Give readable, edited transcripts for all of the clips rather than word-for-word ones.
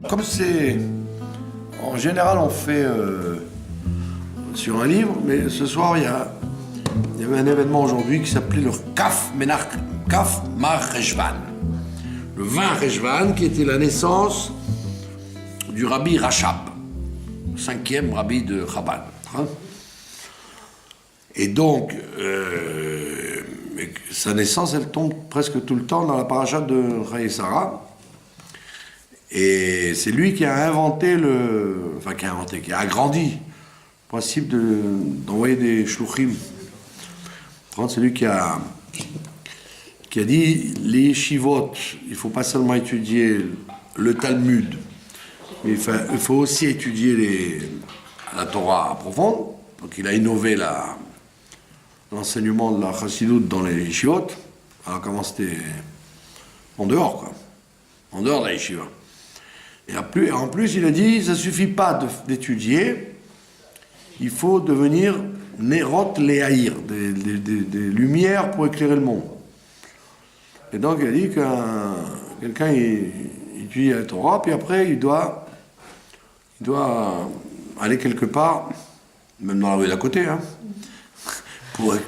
Comme c'est... En général, on fait sur un livre, mais ce soir, il y avait un événement aujourd'hui qui s'appelait le Kaf Mar Rejvan. Le 20 Rejvan, qui était la naissance du rabbi Rachab, le 5e rabbi de Chabad. Et donc, sa naissance, elle tombe presque tout le temps dans la paracha de Chayei Sarah. Et c'est lui qui a inventé qui a agrandi le principe d'envoyer des shluchim. C'est lui qui a dit les yeshivot, il ne faut pas seulement étudier le Talmud, mais il faut aussi étudier la Torah profonde. Donc il a innové l'enseignement de la chassidoute dans les yeshivot, alors qu'avant c'était en dehors, quoi. En dehors de la yeshiva. Et en plus, il a dit, ça ne suffit pas d'étudier, il faut devenir Nerot Lehaïr, des lumières pour éclairer le monde. Et donc, il a dit que quelqu'un étudie la Torah, puis après, il doit aller quelque part, même dans la rue d'à côté, hein,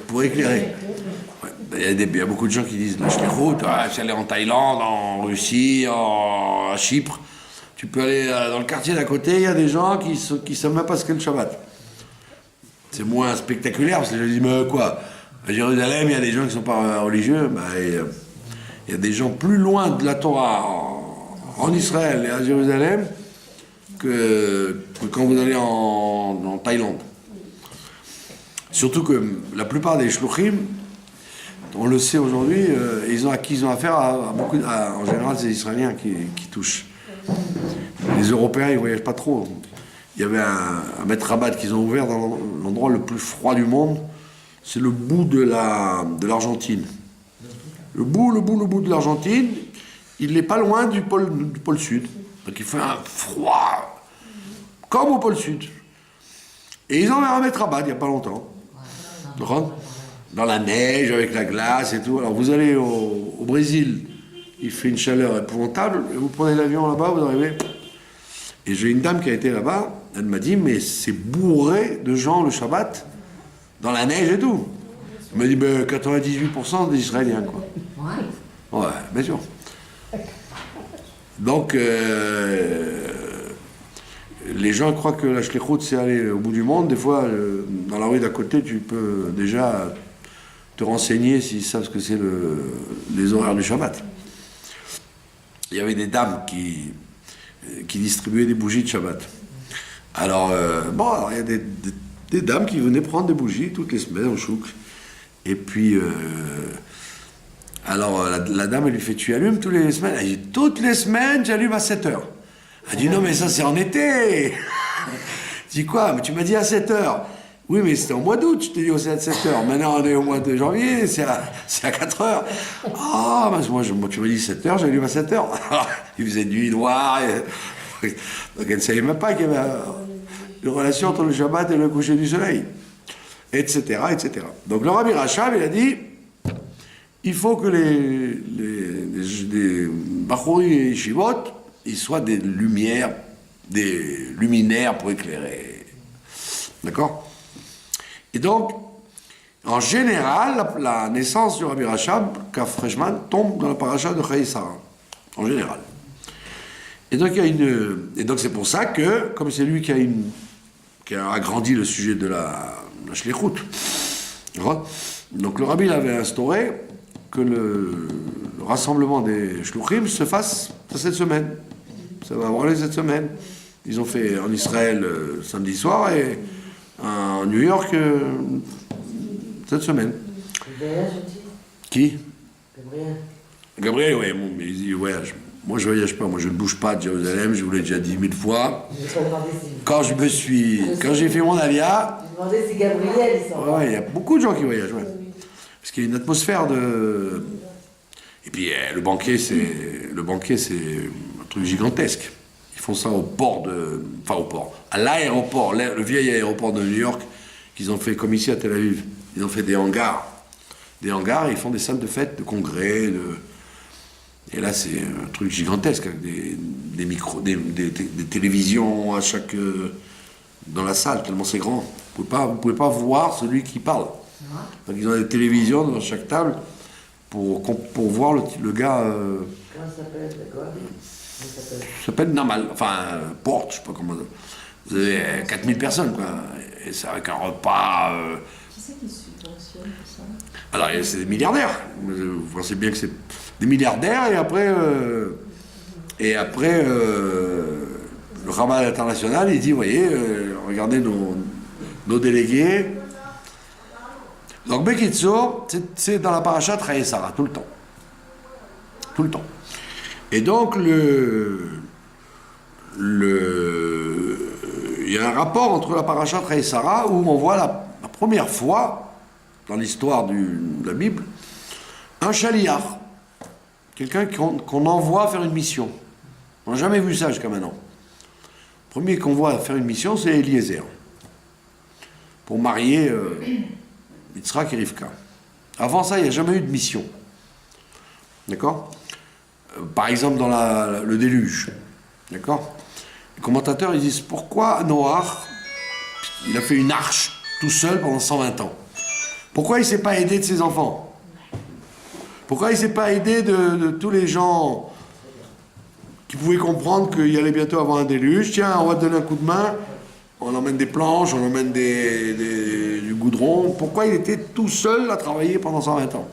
pour éclairer. Ouais. Il y a beaucoup de gens qui disent, lâche les routes, c'est aller en Thaïlande, en Russie, à Chypre. Tu peux aller dans le quartier d'à côté, il y a des gens qui ne savent même pas ce qu'est le Shabbat. C'est moins spectaculaire, parce que je dis, mais quoi, à Jérusalem, il y a des gens qui ne sont pas religieux, il y a des gens plus loin de la Torah en Israël et à Jérusalem que quand vous allez en Thaïlande. Surtout que la plupart des shluchim, on le sait aujourd'hui, ils ont affaire à beaucoup, en général, c'est les Israéliens qui touchent. Les Européens, ils ne voyagent pas trop. Il y avait un maître rabat qu'ils ont ouvert dans l'endroit le plus froid du monde. C'est le bout de l'Argentine. Le bout de l'Argentine, il n'est pas loin du pôle sud. Donc il fait un froid comme au pôle sud. Et ils ont un maître rabat il n'y a pas longtemps. Dans la neige, avec la glace et tout. Alors vous allez au Brésil, il fait une chaleur épouvantable, et vous prenez l'avion là-bas, vous arrivez. Et j'ai une dame qui a été là-bas, elle m'a dit, mais c'est bourré de gens le Shabbat, dans la neige et tout. Elle m'a dit, 98% des Israéliens, quoi. Ouais, bien sûr. Donc, les gens croient que la shlichut, c'est aller au bout du monde. Des fois, dans la rue d'à côté, tu peux déjà te renseigner s'ils savent ce que c'est les horaires du Shabbat. Il y avait des dames qui distribuaient des bougies de Shabbat. Alors, il y a des dames qui venaient prendre des bougies toutes les semaines au chouk. Et puis, la dame, elle lui fait, tu allumes toutes les semaines? Elle dit, toutes les semaines, j'allume à 7h. Elle dit, non, mais ça, c'est en été. Je dis, quoi? Mais tu m'as dit à 7h. Oui, mais c'était au mois d'août, je t'ai dit aussi à 7h. Maintenant, on est au mois de janvier, c'est à 4h. Ah, moi, tu m'as dit 7h, j'allume à 7h. Il faisait nuit noire. Donc, elle ne savait même pas qu'il y avait une relation entre le Shabbat et le coucher du soleil. Etc., etc. Donc, le Rabbi Rachab, il a dit, il faut que les Bachouri et Shivot, ils soient des lumières, des luminaires pour éclairer. D'accord? Et donc, en général, la naissance du Rabbi Rachab, Kaf Rejvan, tombe dans la paracha de Chayei Sarah. En général. Et donc, c'est pour ça que, comme c'est lui qui a agrandi le sujet de la shlichut, donc le Rabbi avait instauré que le rassemblement des shluchim se fasse cette semaine. Ça va avoir lieu cette semaine. Ils ont fait en Israël samedi soir et à New York cette semaine. Qui? Gabriel, oui, il voyage. Moi, je ne voyage pas. Moi, je ne bouge pas de Jérusalem. Je vous l'ai déjà dit 1000 fois. Quand j'ai fait mon alia... Je me demandais si Gabriel, il s'en va. Ouais, il y a beaucoup de gens qui voyagent, ouais. Parce qu'il y a une atmosphère de... Et puis, le banquet, c'est un truc gigantesque. Ils font ça au port à l'aéroport, le vieil aéroport de New York, qu'ils ont fait comme ici à Tel Aviv. Ils ont fait des hangars. des hangars et ils font des salles de fête, de congrès, et là c'est un truc gigantesque avec des micros, des télévisions à chaque dans la salle, tellement c'est grand. Vous pouvez pas voir celui qui parle. Donc ils ont des télévisions dans chaque table pour voir le gars. Comment ça s'appelle, d'accord? Ça s'appelle Namal, enfin Porte, je sais pas comment. Vous avez 4000 personnes, quoi. Et c'est avec un repas. Qui c'est qui subventionne tout ça? Alors c'est des milliardaires. Vous pensez bien que c'est des milliardaires et après le Ramal international, il dit, voyez, regardez nos délégués. Donc Bekitso, c'est dans la paracha Trahe Sarah, tout le temps. Tout le temps. Et donc, il y a un rapport entre la paracha Trahe Sarah où on voit la première fois, dans l'histoire de la Bible, un chaliar, quelqu'un qu'on envoie faire une mission. On n'a jamais vu ça jusqu'à maintenant. Le premier qu'on voit faire une mission, c'est Eliezer, pour marier Yitzhak et Rivka. Avant ça, il n'y a jamais eu de mission. D'accord? Par exemple, dans le déluge. D'accord? Les commentateurs, ils disent, pourquoi Noach, il a fait une arche tout seul pendant 120 ans? Pourquoi il ne s'est pas aidé de ses enfants? Pourquoi il ne s'est pas aidé de tous les gens qui pouvaient comprendre qu'il allait bientôt avoir un déluge? Tiens, on va te donner un coup de main, on emmène des planches, on emmène du goudron. Pourquoi il était tout seul à travailler pendant 120 ans?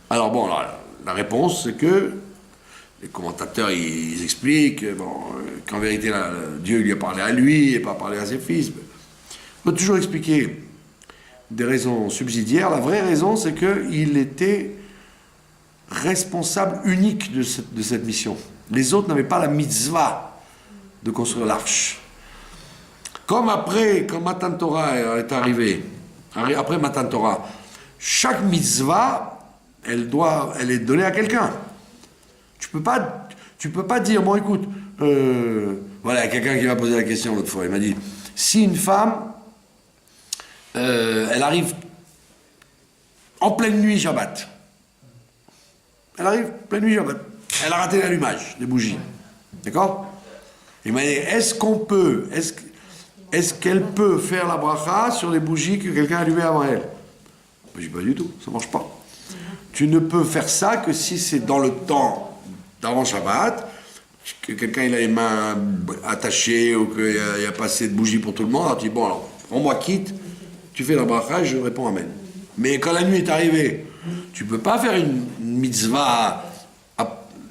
Alors bon, la réponse, c'est que les commentateurs, ils expliquent qu'en vérité, Dieu lui a parlé à lui et pas parlé à ses fils. On peut toujours expliquer des raisons subsidiaires. La vraie raison, c'est qu'il était responsable unique de cette mission. Les autres n'avaient pas la mitzvah de construire l'arche. Comme quand Matan Torah est arrivé, après Matan Torah, chaque mitzvah, elle est donnée à quelqu'un. Tu peux pas dire, bon écoute, voilà, quelqu'un qui m'a posé la question l'autre fois, il m'a dit, si une femme, elle arrive en pleine nuit Shabbat, elle a raté l'allumage des bougies, d'accord? Il m'a dit, est-ce qu'elle peut faire la bracha sur les bougies que quelqu'un a allumées avant elle? Je dis pas du tout, ça marche pas. Tu ne peux faire ça que si c'est dans le temps d'avant Shabbat, que quelqu'un il a les mains attachées ou qu'il n'y a pas assez de bougies pour tout le monde. Alors tu dis, bon, alors, prends-moi quitte, tu fais la bracha et je réponds Amen. Mais quand la nuit est arrivée, tu ne peux pas faire une mitzvah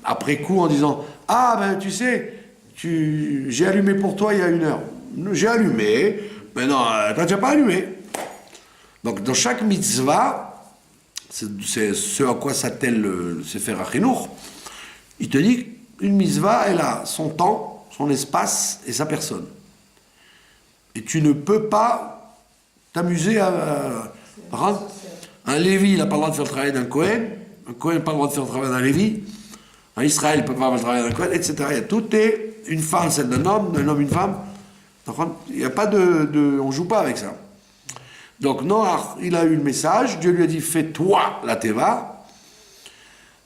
après coup en disant, ah ben tu sais, j'ai allumé pour toi il y a 1 heure. J'ai allumé, mais non, toi tu n'as pas allumé. Donc dans chaque mitzvah, c'est ce à quoi s'attelle le Sefer HaChinuch, il te dit qu'une mitzvah, elle a son temps, son espace et sa personne. Et tu ne peux pas t'amuser à rendre. Un Lévi, il n'a pas le droit de faire le travail d'un Kohen, un Kohen n'a pas le droit de faire le travail d'un Lévi, un Israël ne peut pas faire le travail d'un Kohen, etc. Tout est une femme, celle d'un homme, une femme. Il n'y a pas on ne joue pas avec ça. Donc Noach, il a eu le message, Dieu lui a dit, fais-toi la teva.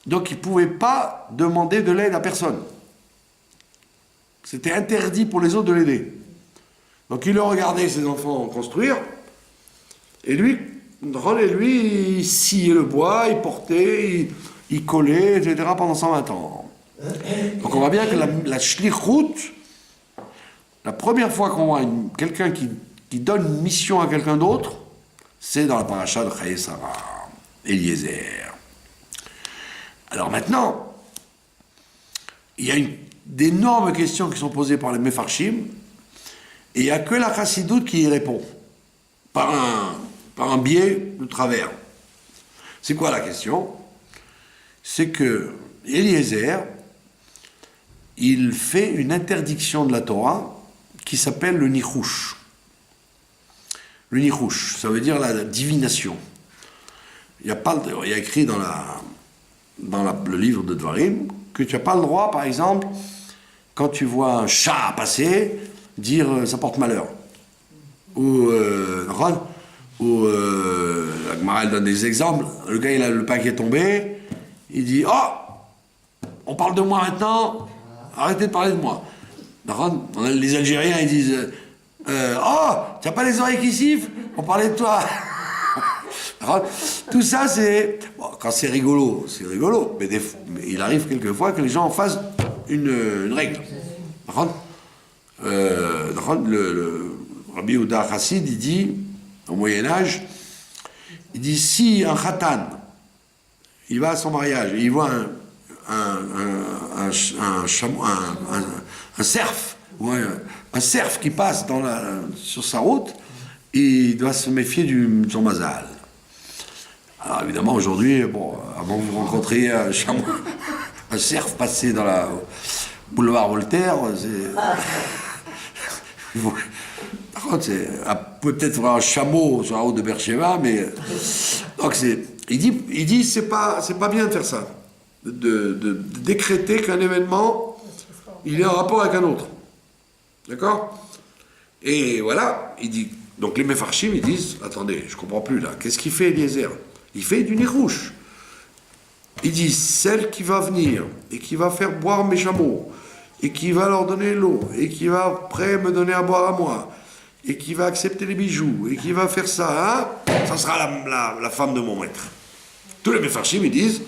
Donc il ne pouvait pas demander de l'aide à personne. C'était interdit pour les autres de l'aider. Donc il a regardé ses enfants construire, et lui, il sciait le bois, il portait, il collait, etc. pendant 120 ans. Donc on voit bien que la shlichut, la première fois qu'on voit quelqu'un qui donne une mission à quelqu'un d'autre, c'est dans la paracha de Trahe Sarah, Eliezer. Alors maintenant, il y a d'énormes questions qui sont posées par les Mefarshim, et il n'y a que la Chassidoute qui y répond, par un biais de travers. C'est quoi la question? C'est que Eliezer, il fait une interdiction de la Torah qui s'appelle le nichouch. Le nichouch, ça veut dire la divination. Il y a écrit dans le livre de Dvarim que tu n'as pas le droit, par exemple, quand tu vois un chat passer, dire ça porte malheur. Ou où la Gemara elle donne des exemples. Le gars, il a le pain qui est tombé, il dit « Oh, on parle de moi maintenant, arrêtez de parler de moi. » Les Algériens, ils disent « Oh, tu n'as pas les oreilles qui sifflent, on parlait de toi. » Tout ça, c'est... Bon, quand c'est rigolo, mais, mais il arrive quelquefois que les gens en fassent une règle. Le Rabbi Yehuda Chassid, il dit, au Moyen-Âge, il dit, si un khatan, il va à son mariage et il voit un cerf, ou un cerf qui passe sur sa route, il doit se méfier de son mazal. Alors évidemment, aujourd'hui, bon, avant que vous rencontriez un cerf passé dans la boulevard Voltaire, vous pouvez peut-être voir un chameau sur la route de Beersheba, mais donc il dit c'est pas bien de faire ça, de décréter qu'un événement il est en rapport avec un autre, d'accord? Et voilà, il dit donc les Mefarshim ils disent attendez, je comprends plus là, qu'est-ce qu'il fait Eliezer? Il fait du nirouche. Il dit celle qui va venir et qui va faire boire mes chameaux et qui va leur donner l'eau et qui va après me donner à boire à moi et qui va accepter les bijoux et qui va faire ça, hein, ça sera la femme de mon maître. Tous les Mefarshim ils disent,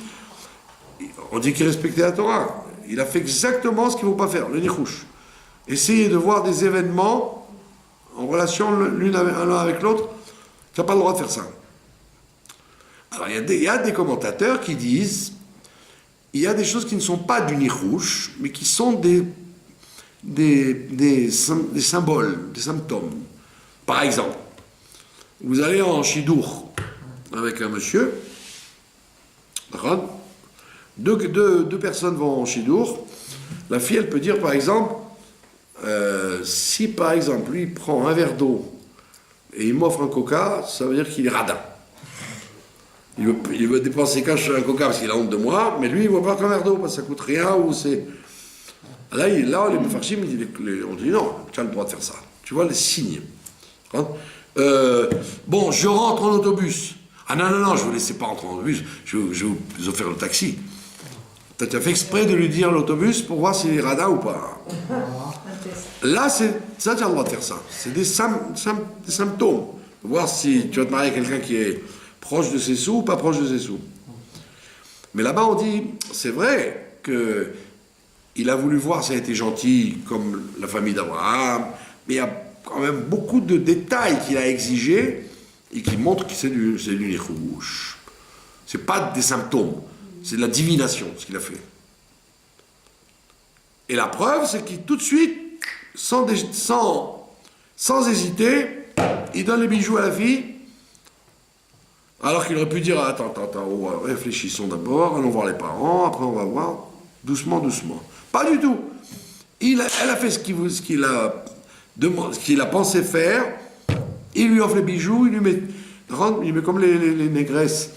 on dit qu'il respectait la Torah. Il a fait exactement ce qu'il ne faut pas faire, le nirouche. Essayer de voir des événements en relation l'un avec l'autre, tu n'as pas le droit de faire ça. Alors il y a des commentateurs qui disent il y a des choses qui ne sont pas du nirouche, mais qui sont des symboles, des symptômes. Par exemple, vous allez en chidour avec un monsieur, d'accord? Deux personnes vont en chidour. La fille, elle peut dire par exemple, si par exemple lui prend un verre d'eau et il m'offre un coca, ça veut dire qu'il est radin. Il veut dépenser cash un coca parce qu'il a honte de moi, mais lui, il ne voit pas qu'un verre d'eau parce que ça coûte rien ou c'est... Là, les Mefarshim, on dit non, tu as le droit de faire ça. Tu vois les signes. Bon, je rentre en autobus. Ah non, je ne vous laissez pas rentrer en autobus, je vais vous offrir le taxi. Tu as fait exprès de lui dire l'autobus pour voir s'il est radin ou pas. Là, ça, tu as le droit de faire ça. C'est des symptômes. Voir si tu vas te marier avec quelqu'un qui est proche de ses sous ou pas proche de ses sous. Mais là-bas, on dit, c'est vrai qu'il a voulu voir si elle était gentille comme la famille d'Abraham, mais il y a quand même beaucoup de détails qu'il a exigés et qui montrent que c'est du nirouche. C'est pas des symptômes, c'est de la divination, ce qu'il a fait. Et la preuve, c'est qu'il tout de suite, sans hésiter, il donne les bijoux à la fille, alors qu'il aurait pu dire, attends, réfléchissons d'abord, allons voir les parents, après on va voir, doucement. Pas du tout. Elle a fait ce qu'il a pensé faire, il lui offre les bijoux, il lui met comme les négresses,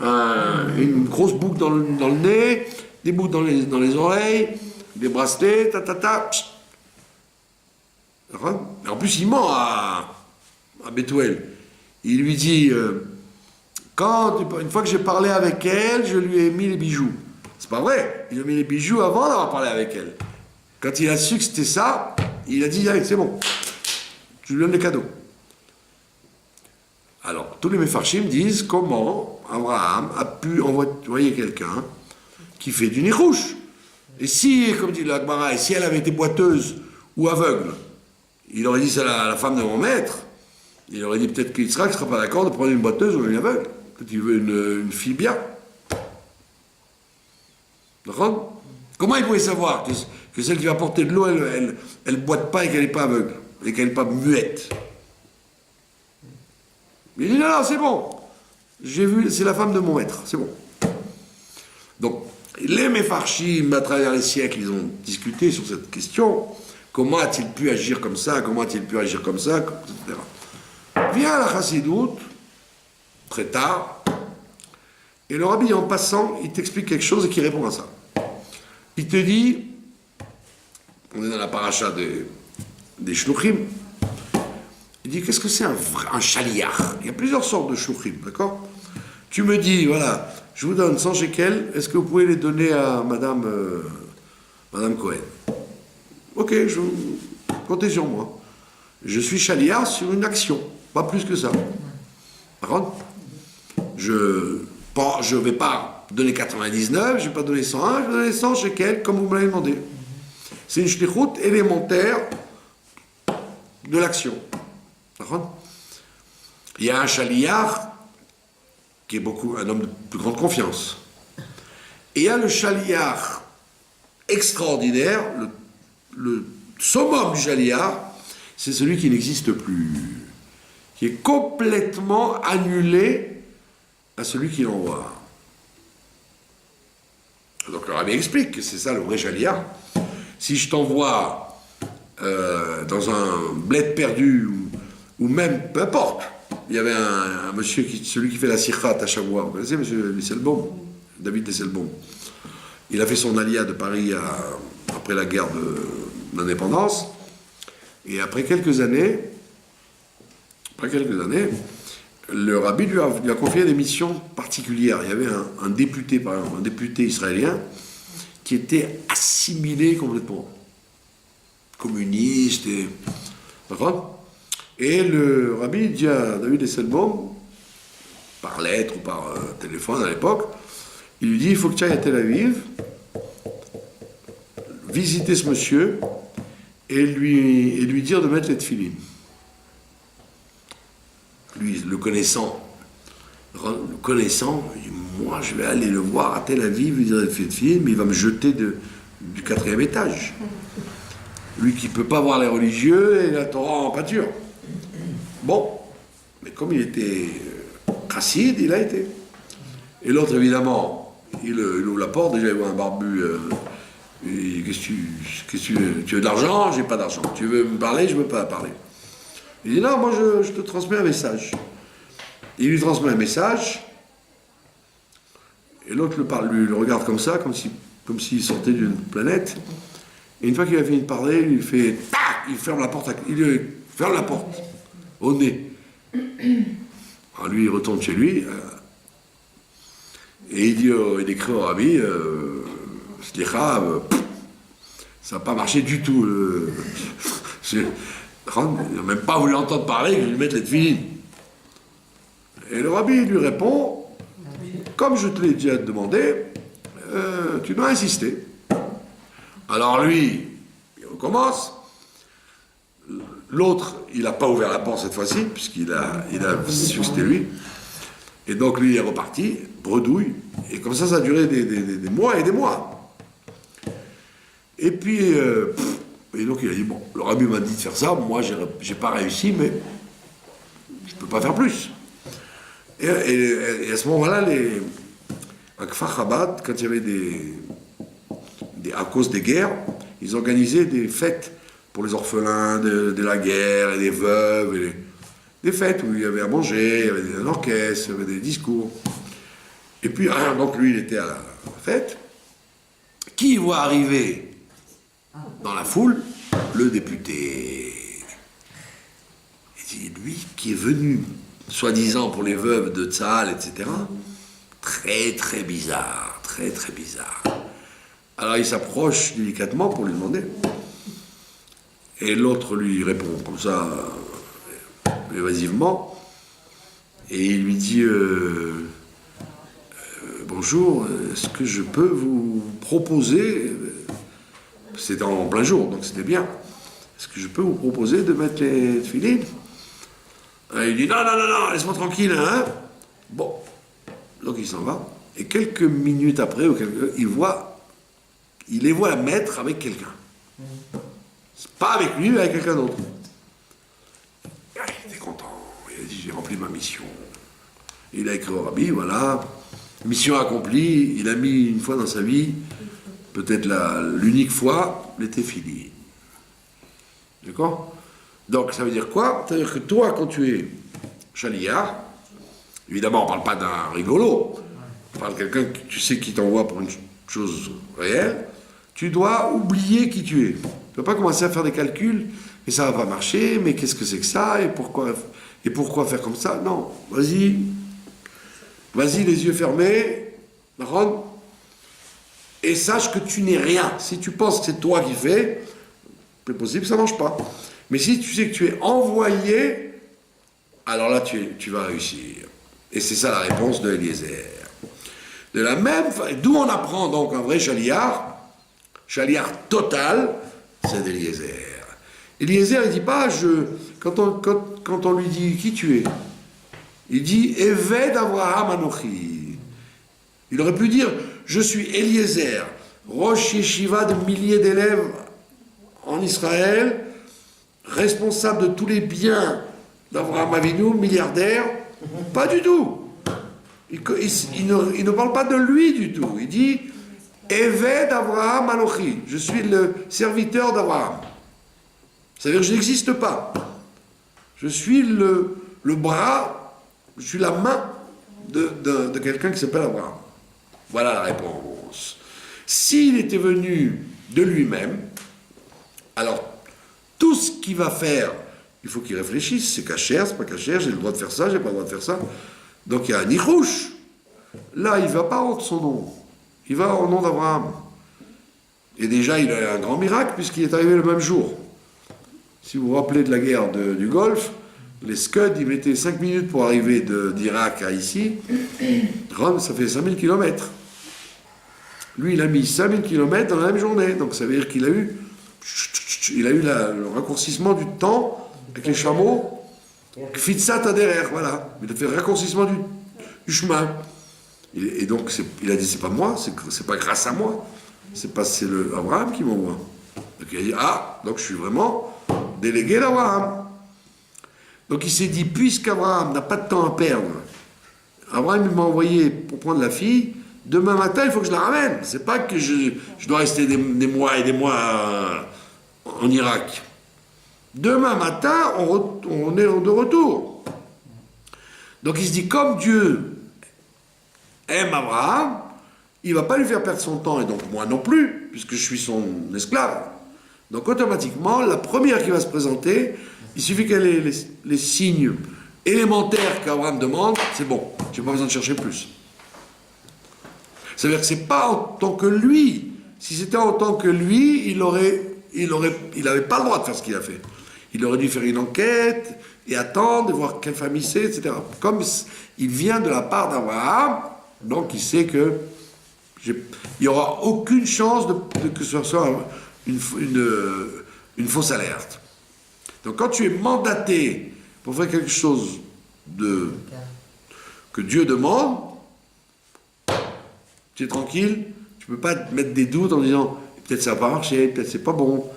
une grosse boucle dans le nez, des boucles dans les oreilles, des bracelets, En plus, il ment à Bethuel. Il lui dit... une fois que j'ai parlé avec elle, je lui ai mis les bijoux. C'est pas vrai. Il a mis les bijoux avant d'avoir parlé avec elle. Quand il a su que c'était ça, il a dit, allez, c'est bon. Je lui donne les cadeaux. Alors, tous les Mefarshim disent comment Abraham a pu envoyer quelqu'un qui fait du nirouche. Et si, comme dit la Gemara, si elle avait été boiteuse ou aveugle, il aurait dit c'est la femme de mon maître. Il aurait dit peut-être qu'Yitzhak ne sera pas d'accord de prendre une boiteuse ou une aveugle. Peut-être qu'il veut une fille bien. D'accord? Comment il pouvait savoir que celle qui va porter de l'eau, elle ne boite pas et qu'elle n'est pas aveugle, et qu'elle n'est pas muette? Il dit non, c'est bon. J'ai vu, c'est la femme de mon maître, c'est bon. Donc, les Mefarshim, à travers les siècles, ils ont discuté sur cette question. Comment a-t-il pu agir comme ça? Comment a-t-il pu agir comme ça? Etc. Vient la Chassidoute, très tard, et le rabbi, en passant, il t'explique quelque chose et qui répond à ça. Il te dit, on est dans la paracha des Shluchim, il Il dit, qu'est-ce que c'est un chaliar? Il y a plusieurs sortes de shouchim, d'accord? Tu me dis, voilà, je vous donne 100 shekels, est-ce que vous pouvez les donner à Madame Cohen? Ok, comptez sur moi. Je suis chaliar sur une action, pas plus que ça. Par contre, je ne vais pas donner 99, je ne vais pas donner 101, je vais donner 100 shekels comme vous me l'avez demandé. C'est une shlichut élémentaire de l'action. D'accord? Il y a un chaliar qui est un homme de plus grande confiance. Et il y a le chaliar extraordinaire, le summum du chaliar, c'est celui qui n'existe plus, qui est complètement annulé à celui qui l'envoie. Donc le rabbi explique que c'est ça le vrai chaliar. Si je t'envoie dans un bled perdu, ou même, peu importe, il y avait un monsieur, celui qui fait la sirchat à Chamois, vous connaissez, monsieur Nesselbaum, David Nesselbaum. Il a fait son alia de Paris après la guerre d'indépendance, et après quelques années, le rabbi lui a confié des missions particulières. Il y avait un député, par exemple, un député israélien, qui était assimilé complètement. Communiste, d'accord? Et le rabbi dit à David Esselbaum, par lettre ou par téléphone à l'époque, il lui dit, il faut que tu ailles à Tel Aviv, visiter ce monsieur, et lui dire de mettre les tefilines. Lui, le connaissant, il dit, moi je vais aller le voir à Tel Aviv, lui dire de faire tefilines, mais il va me jeter du 4e étage. Lui qui ne peut pas voir les religieux et la Torah en pâture. Bon, mais comme il était chassid, il a été. Et l'autre, évidemment, il ouvre la porte, déjà il voit un barbu. Qu'est-ce que tu veux? Tu veux de l'argent? J'ai pas d'argent. Tu veux me parler? Je ne veux pas parler. Il dit non, moi je te transmets un message. Il lui transmet un message, et l'autre le regarde comme ça, comme s'il sortait d'une planète. Et une fois qu'il a fini de parler, il lui fait tac, il ferme la porte au nez. Alors lui, il retourne chez lui, et il écrit au rabbi, Slicha, ça n'a pas marché du tout. Il n'a même pas voulu entendre parler que je lui mette les tefilines. Et le rabbi lui répond, comme je te l'ai déjà demandé, tu dois insister. Alors lui, il recommence. L'autre, il n'a pas ouvert la porte cette fois-ci, puisqu'il a su que c'était lui. Et donc lui, il est reparti, bredouille. Et comme ça a duré des mois et des mois. Et puis, et donc il a dit, bon, le rabbi m'a dit de faire ça, moi j'ai pas réussi, mais je peux pas faire plus. Et à ce moment-là, à Kfar Chabad, quand il y avait à cause des guerres, ils organisaient des fêtes pour les orphelins de la guerre et des veuves, et des fêtes où il y avait à manger, il y avait un orchestre, il y avait des discours. Et puis, donc lui, il était à la fête. Qui voit arriver dans la foule? Le député. Il dit, lui qui est venu, soi-disant pour les veuves de Tzahal, etc., très très bizarre, très très bizarre. Alors il s'approche délicatement pour lui demander. Et l'autre lui répond comme ça, évasivement. Et il lui dit, bonjour, est-ce que je peux vous proposer, c'était en plein jour, donc c'était bien, est-ce que je peux vous proposer de mettre les tefilines? Il dit, non, laisse-moi tranquille, hein. Bon, donc il s'en va. Et quelques minutes après, il les voit mettre avec quelqu'un. Pas avec lui, mais avec quelqu'un d'autre. Il était content. Il a dit, j'ai rempli ma mission. Il a écrit au rabbi, voilà, mission accomplie. Il a mis une fois dans sa vie, peut-être l'unique fois, les tefilines. D'accord? Donc ça veut dire quoi? Ça veut dire que toi, quand tu es chaliar, évidemment, on ne parle pas d'un rigolo, on parle de quelqu'un que tu sais qui t'envoie pour une chose réelle, tu dois oublier qui tu es. Tu ne peux pas commencer à faire des calculs. mais ça va pas marcher, mais qu'est-ce que c'est que ça, et pourquoi faire comme ça? Non, vas-y, les yeux fermés, Ron, et sache que tu n'es rien. Si tu penses que c'est toi qui fais, c'est possible que ça ne marche pas. Mais si tu sais que tu es envoyé, alors là, tu vas réussir. Et c'est ça la réponse de Eliezer. De la même façon, d'où on apprend donc un vrai chaliar total, c'est d'Eliezer. Eliezer, il ne dit pas, quand on lui dit qui tu es, il dit Eved Avraham Anochi. Il aurait pu dire je suis Eliezer, Rosh Yeshiva de milliers d'élèves en Israël, responsable de tous les biens d'Avraham Avinu, milliardaire. Pas du tout. Il ne parle pas de lui du tout. Il dit Eved Avraham Anochi. Je suis le serviteur d'Avraham. C'est-à-dire que je n'existe pas. Je suis le bras, je suis la main de quelqu'un qui s'appelle Abraham. Voilà la réponse. S'il était venu de lui-même, alors tout ce qu'il va faire, il faut qu'il réfléchisse. C'est cachère, c'est pas cachère, j'ai le droit de faire ça, j'ai pas le droit de faire ça. Donc il y a un nichouche. Là, il ne va pas en son nom. Il va au nom d'Abraham. Et déjà, il a un grand miracle puisqu'il est arrivé le même jour. Si vous vous rappelez de la guerre du Golfe, les Scuds, ils mettaient 5 minutes pour arriver d'Irak à ici. Rome, ça fait 5000 km. Lui, il a mis 5000 km dans la même journée. Donc ça veut dire qu'il a eu le raccourcissement du temps avec les chameaux. Kfitsat Aderer, voilà. Il a fait le raccourcissement du chemin. Et donc, il a dit, c'est pas moi, c'est pas grâce à moi. C'est le Abraham qui m'envoie. Donc il a dit, donc je suis vraiment délégué d'Abraham. Donc il s'est dit, puisqu'Abraham n'a pas de temps à perdre, Abraham m'a envoyé pour prendre la fille, demain matin il faut que je la ramène. C'est pas que je dois rester des mois et des mois en Irak. Demain matin, on est de retour. Donc il se dit, comme Dieu aime Abraham, il ne va pas lui faire perdre son temps, et donc moi non plus, puisque je suis son esclave. Donc automatiquement, la première qui va se présenter, il suffit qu'elle ait les signes élémentaires qu'Abraham demande, c'est bon, je n'ai pas besoin de chercher plus. C'est-à-dire que ce n'est pas en tant que lui. Si c'était en tant que lui, il n'avait pas le droit de faire ce qu'il a fait. Il aurait dû faire une enquête et attendre, et voir quelle famille c'est, etc. Comme il vient de la part d'Abraham, donc il sait que il n'y aura aucune chance que ce soit une fausse alerte. Donc quand tu es mandaté pour faire quelque chose que Dieu demande, tu es tranquille, tu ne peux pas te mettre des doutes en disant peut-être ça va pas marcher, peut-être c'est pas bon.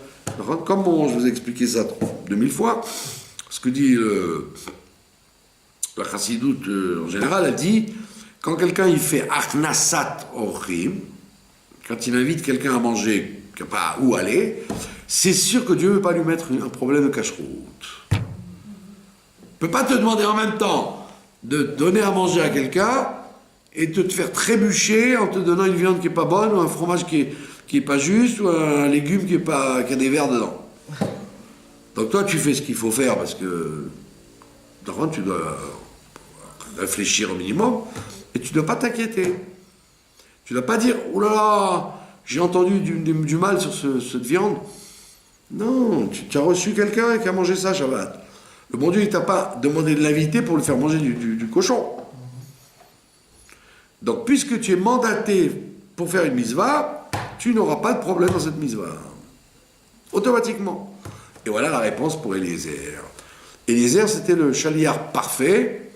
Comme je vous ai expliqué ça 2000 fois, ce que dit la chassidoute en général, elle dit quand quelqu'un il fait achnasat orchim, quand il invite quelqu'un à manger, qui n'a pas où aller, c'est sûr que Dieu ne veut pas lui mettre un problème de cache-route. Il ne peut pas te demander en même temps de donner à manger à quelqu'un et de te faire trébucher en te donnant une viande qui n'est pas bonne, ou un fromage qui n'est pas juste, ou un légume qui a des vers dedans. Donc toi, tu fais ce qu'il faut faire parce que d'abord, tu dois réfléchir au minimum et tu ne dois pas t'inquiéter. Tu ne dois pas dire « Oh là là, j'ai entendu du mal sur cette viande. » Non, tu as reçu quelqu'un qui a mangé ça, Shabbat. Le bon Dieu, il ne t'a pas demandé de l'inviter pour le faire manger du cochon. Donc, puisque tu es mandaté pour faire une mitzvah, tu n'auras pas de problème dans cette mitzvah. Automatiquement. Et voilà la réponse pour Eliezer. Eliezer, c'était le chaliar parfait,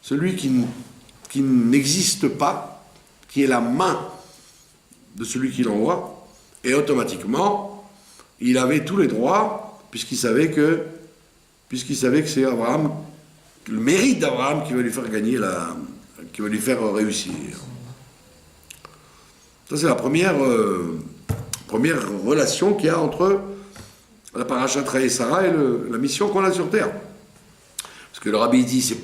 celui qui n'existe pas, qui est la main de celui qui l'envoie, et automatiquement, il avait tous les droits, puisqu'il savait que c'est Abraham, le mérite d'Abraham qui va lui faire gagner qui va lui faire réussir. Ça, c'est la première relation qu'il y a entre la parashat et Sarah et la mission qu'on a sur terre. Parce que le rabbi dit, c'est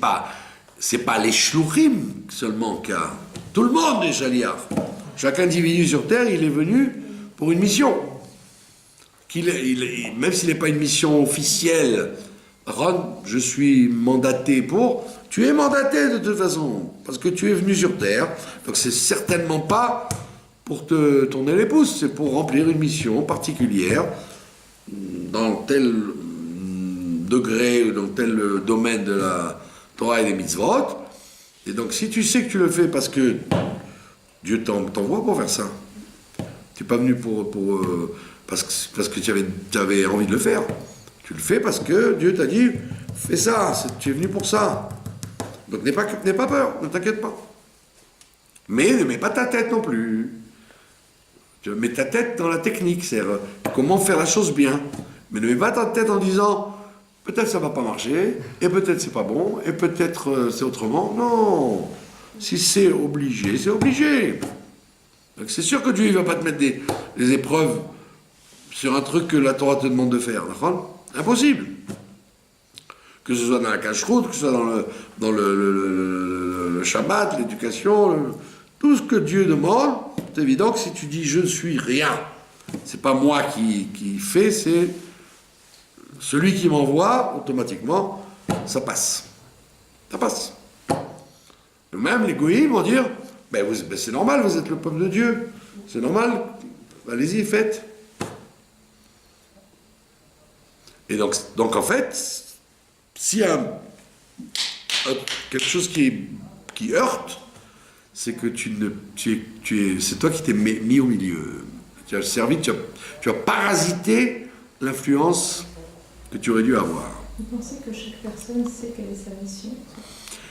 pas les shluchim seulement qu'il y a. Tout le monde est chaliar. Chaque individu sur terre, il est venu pour une mission même s'il n'est pas une mission officielle, Ron, je suis mandaté pour. Tu es mandaté de toute façon, parce que tu es venu sur Terre. Donc c'est certainement pas pour te tourner les pouces, c'est pour remplir une mission particulière dans tel degré ou dans tel domaine de la Torah et des mitzvot. Et donc si tu sais que tu le fais parce que Dieu t'envoie pour faire ça, tu n'es pas venu parce que tu avais envie de le faire. Tu le fais parce que Dieu t'a dit, fais ça, tu es venu pour ça. Donc n'aie pas peur, ne t'inquiète pas. Mais ne mets pas ta tête non plus. Tu mets ta tête dans la technique, c'est-à-dire comment faire la chose bien. Mais ne mets pas ta tête en disant, peut-être ça va pas marcher, et peut-être c'est pas bon, et peut-être c'est autrement. Non, si c'est obligé, c'est obligé. Donc c'est sûr que Dieu ne va pas te mettre des épreuves sur un truc que la Torah te demande de faire. Impossible. Que ce soit dans la cache-route, que ce soit dans le Shabbat, l'éducation, tout ce que Dieu demande, c'est évident que si tu dis je ne suis rien, c'est pas moi qui fais, c'est celui qui m'envoie, automatiquement, ça passe. Ça passe. Même les goïms vont dire, c'est normal, vous êtes le peuple de Dieu, c'est normal, allez-y, faites. Et donc en fait, s'il y a quelque chose qui heurte, c'est que c'est toi qui t'es mis au milieu. Tu as servi, tu as parasité l'influence que tu aurais dû avoir. Vous pensez que chaque personne sait quelle est sa mission?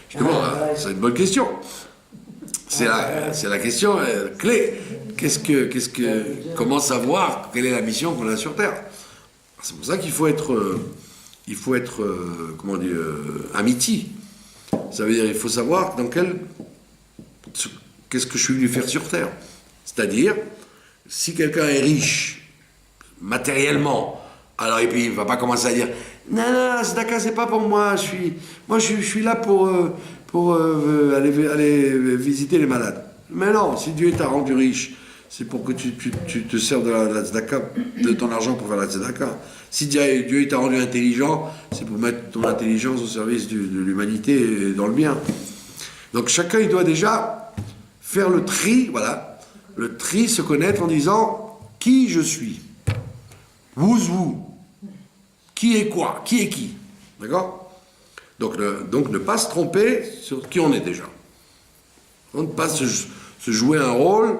Justement, c'est une bonne question. C'est la question clé. Comment savoir quelle est la mission qu'on a sur Terre? C'est pour ça qu'il faut être, comment dire, amiti. Ça veut dire il faut savoir qu'est-ce que je suis venu faire sur Terre. C'est-à-dire, si quelqu'un est riche matériellement, alors et puis il ne va pas commencer à dire non, Tzedaka, c'est pas pour moi, je suis là pour aller visiter les malades. Mais non, si Dieu t'a rendu riche, c'est pour que tu te sers de la tzedaka, de ton argent pour faire la tzedaka. Si Dieu t'a rendu intelligent, c'est pour mettre ton intelligence au service de l'humanité et dans le bien. Donc chacun, il doit déjà faire le tri, voilà. Le tri, se connaître en disant qui je suis. Who's who. Qui est quoi. Qui est qui. D'accord? Donc ne pas se tromper sur qui on est déjà. Ne pas se jouer un rôle,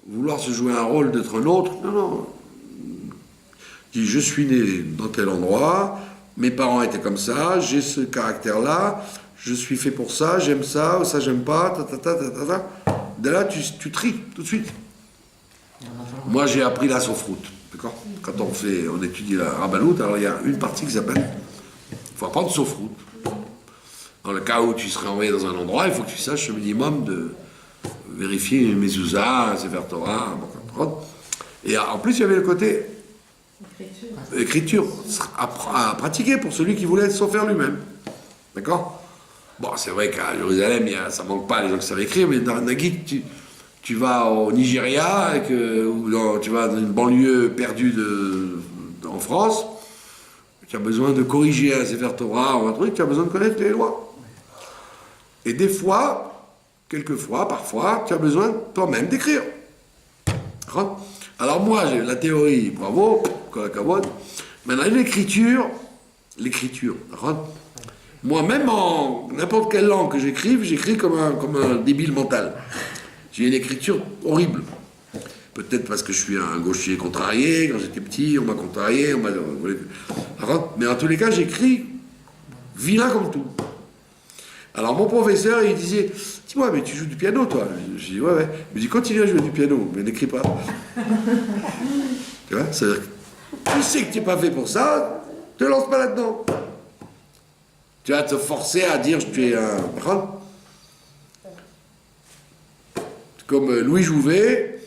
vouloir se jouer un rôle d'être un autre. Non. Je suis né dans tel endroit, mes parents étaient comme ça, j'ai ce caractère-là, je suis fait pour ça, j'aime ça, ou ça j'aime pas, De là, tu tries tout de suite. Moi, j'ai appris la sofroute, d'accord? Quand on étudie la Rabbanout, alors il y a une partie qui s'appelle, il faut apprendre sofroute. Dans le cas où tu serais envoyé dans un endroit, il faut que tu saches au minimum de vérifier mes mezuzah, Sefer Torah, et en plus, il y avait le côté écriture à pratiquer pour celui qui voulait s'en faire lui-même. D'accord? Bon, c'est vrai qu'à Jérusalem, ça manque pas les gens qui savent écrire, mais dans Nagui, tu vas au Nigeria, ou tu vas dans une banlieue perdue en France, tu as besoin de corriger un Sefer Torah ou un truc, tu as besoin de connaître les lois. Et des fois, quelquefois, parfois, tu as besoin toi-même d'écrire. Alors moi, j'ai la théorie, bravo, maintenant l'écriture, moi, même en n'importe quelle langue que j'écris comme un débile mental. J'ai une écriture horrible. Peut-être parce que je suis un gaucher contrarié, quand j'étais petit, on m'a contrarié, mais en tous les cas, j'écris vilain comme tout. Alors mon professeur, il disait, dis-moi, mais tu joues du piano, toi? Je dis, ouais. Il me dit, continue à jouer du piano, mais n'écris pas. Tu vois, c'est-à-dire que tu sais que tu n'es pas fait pour ça, te lance pas là-dedans. Tu vas te forcer à dire, tu es un... Comme Louis Jouvet,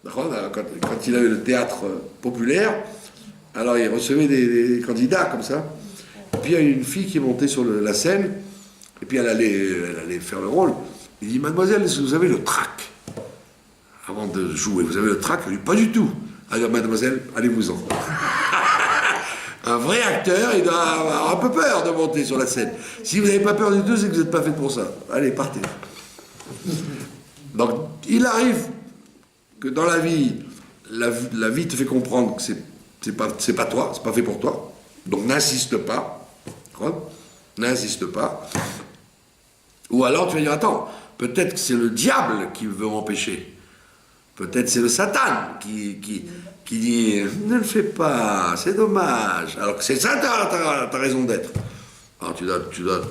quand il avait le théâtre populaire, alors il recevait des candidats comme ça. Et puis il y a une fille qui est montée sur la scène, et puis elle allait faire le rôle. Il dit, mademoiselle, est-ce que vous avez le trac? Avant de jouer, vous avez le trac? Elle dit, pas du tout. Alors, mademoiselle, allez-vous-en. Un vrai acteur, il doit avoir un peu peur de monter sur la scène. Si vous n'avez pas peur du tout, c'est que vous n'êtes pas fait pour ça. Allez, partez. Donc, il arrive que dans la vie, la vie te fait comprendre que c'est pas toi, c'est pas fait pour toi. Donc, n'insiste pas. N'insiste pas. Ou alors, tu vas dire, attends, peut-être que c'est le diable qui veut m'empêcher. Peut-être c'est le Satan qui dit « Ne le fais pas, c'est dommage ». Alors que c'est ça ta raison d'être. Alors tu dois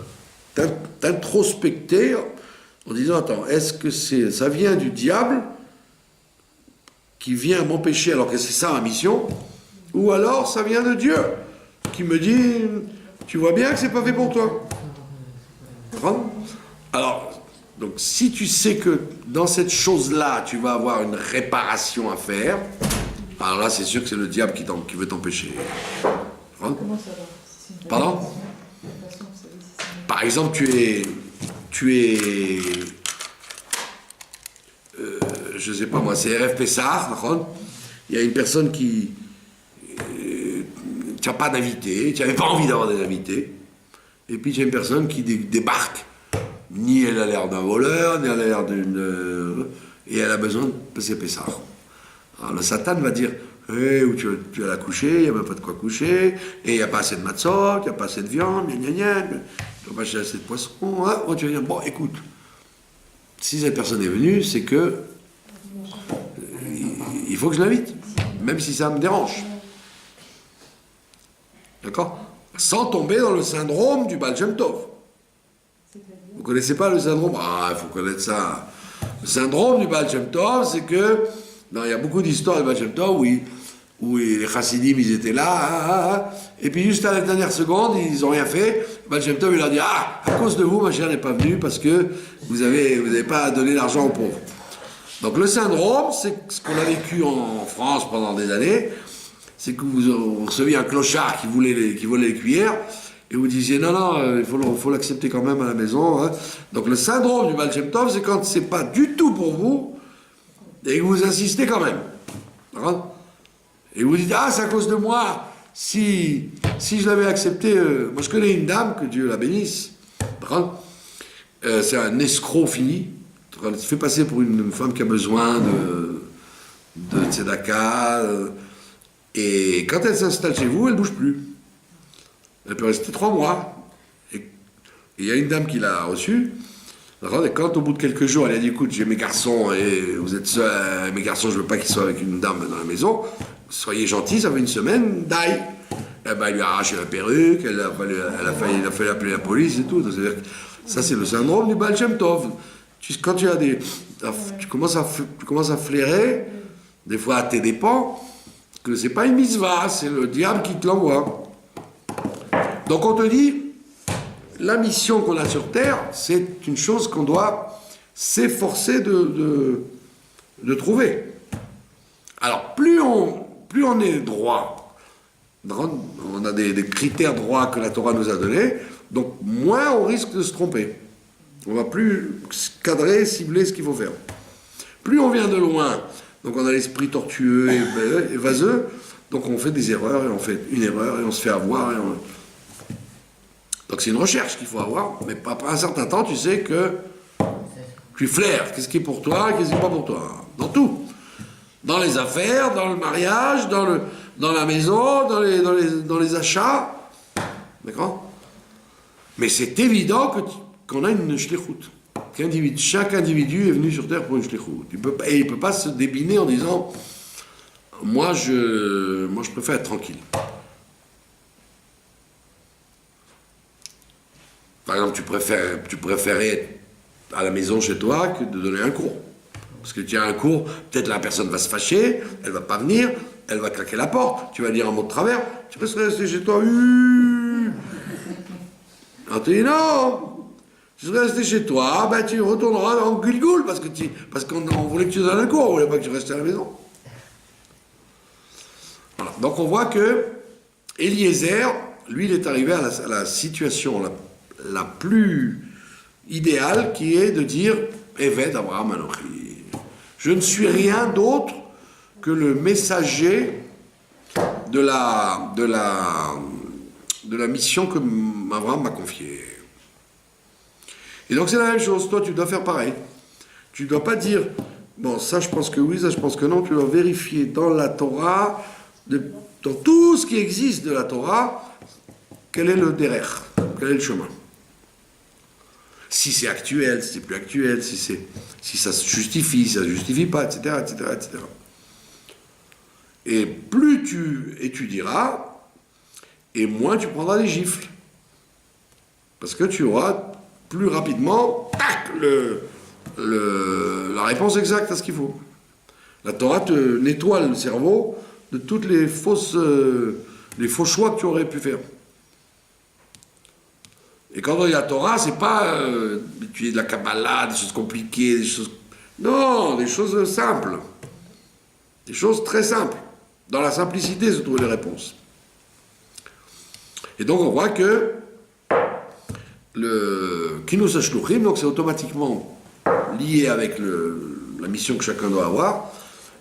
t'introspecter en disant « Attends, est-ce que ça vient du diable qui vient m'empêcher alors que c'est ça ma mission, ou alors ça vient de Dieu qui me dit « Tu vois bien que c'est pas fait pour toi ». Alors, donc si tu sais que dans cette chose-là, tu vas avoir une réparation à faire, alors là, c'est sûr que c'est le diable qui veut t'empêcher. Comment savoir si c'est une Pardon? réparation, vous savez si c'est une- Par exemple, je sais pas moi, c'est RF Pessar, il y a une personne qui... tu n'as pas d'invité, tu n'avais pas envie d'avoir des invités, et puis tu as une personne qui débarque. Ni elle a l'air d'un voleur, ni elle a l'air d'une... et elle a besoin de passer Pessar. Alors le Satan va dire hey, où tu vas la coucher, il n'y a même pas de quoi coucher, et il n'y a pas assez de matzot, il n'y a pas assez de viande, tu n'as pas assez de poisson. Hein? Tu vas dire bon, écoute, si cette personne est venue, c'est que il faut que je l'invite, même si ça me dérange. D'accord? Sans tomber dans le syndrome du Baal Shem Tov. Vous ne connaissez pas le syndrome? Ah, il faut connaître ça. Le syndrome du Baal Shem Tov, c'est que... Non, il y a beaucoup d'histoires du Baal Shem Tov où les chassidim, ils étaient là, et puis juste à la dernière seconde, ils n'ont rien fait. Le Baal Shem Tov, il leur dit, à cause de vous, ma chère n'est pas venue parce que vous n'avez pas donné l'argent aux pauvres. Donc le syndrome, c'est ce qu'on a vécu en France pendant des années, c'est que vous receviez un clochard qui volait les cuillères, et vous disiez, non, il faut l'accepter quand même à la maison. Hein. Donc le syndrome du Baal Shem Tov, c'est quand c'est pas du tout pour vous, et que vous insistez quand même. D'accord? Et vous dites, c'est à cause de moi. Si je l'avais accepté... moi, je connais une dame, que Dieu la bénisse. C'est un escroc fini. Elle se fait passer pour une femme qui a besoin de tzedaka. Et quand elle s'installe chez vous, elle ne bouge plus. Elle peut rester 3 mois. Et il y a une dame qui l'a reçue. Et quand au bout de quelques jours, elle a dit, écoute, j'ai mes garçons et vous êtes seuls, mes garçons, je ne veux pas qu'ils soient avec une dame dans la maison. Soyez gentils, ça fait une semaine, die. Eh ben, il lui a arraché la perruque, il a fallu appeler la police et tout. Ça, c'est le syndrome du Baal Shem Tov. Quand tu commences à flairer, des fois à tes dépens, que c'est pas une mitzvah, c'est le diable qui te l'envoie. Donc on te dit, la mission qu'on a sur Terre, c'est une chose qu'on doit s'efforcer de trouver. Alors, plus on est droit, on a des critères droits que la Torah nous a donnés, donc moins on risque de se tromper. On va plus cadrer, cibler ce qu'il faut faire. Plus on vient de loin, donc on a l'esprit tortueux et vaseux, donc on fait des erreurs, et on fait une erreur, et on se fait avoir, donc c'est une recherche qu'il faut avoir, mais après un certain temps, tu sais que tu flaires. Qu'est-ce qui est pour toi, qu'est-ce qui n'est pas pour toi. Dans tout. Dans les affaires, dans le mariage, dans la maison, dans les achats. D'accord? Mais c'est évident qu'on a une shlichut. Chaque individu est venu sur Terre pour une shlichut. Et il ne peut pas se débiner en disant moi je préfère être tranquille. Par exemple, tu préférais être à la maison chez toi que de donner un cours. Parce que tu as un cours, peut-être la personne va se fâcher, elle va pas venir, elle va claquer la porte, tu vas dire un mot de travers, tu peux rester chez toi. Alors tu dis non, tu serais resté chez toi, tu retourneras en Gulgoul parce qu'on voulait que tu donnes un cours, on voulait pas que tu restes à la maison. Voilà. Donc on voit que Eliezer, lui, il est arrivé à la situation la plus idéale qui est de dire Eved Abraham Anochi. Je ne suis rien d'autre que le messager de la mission que Abraham m'a confiée. Et donc c'est la même chose, toi tu dois faire pareil. Tu ne dois pas dire, bon ça je pense que oui, ça je pense que non, tu dois vérifier dans la Torah, dans tout ce qui existe de la Torah, quel est le derrière, quel est le chemin. Si c'est actuel, si c'est plus actuel, si ça se justifie, si ça ne se justifie pas, etc., etc., etc. Et plus tu étudieras, et moins tu prendras des gifles. Parce que tu auras plus rapidement, tac, la réponse exacte à ce qu'il faut. La Torah te nettoie le cerveau de toutes les faux choix que tu aurais pu faire. Et quand on dit la Torah, c'est pas étudier de la Kabbalah, des choses compliquées, des choses... Non, des choses simples. Des choses très simples. Dans la simplicité se trouvent les réponses. Et donc on voit que le Kinus HaShluchim, donc c'est automatiquement lié avec la mission que chacun doit avoir.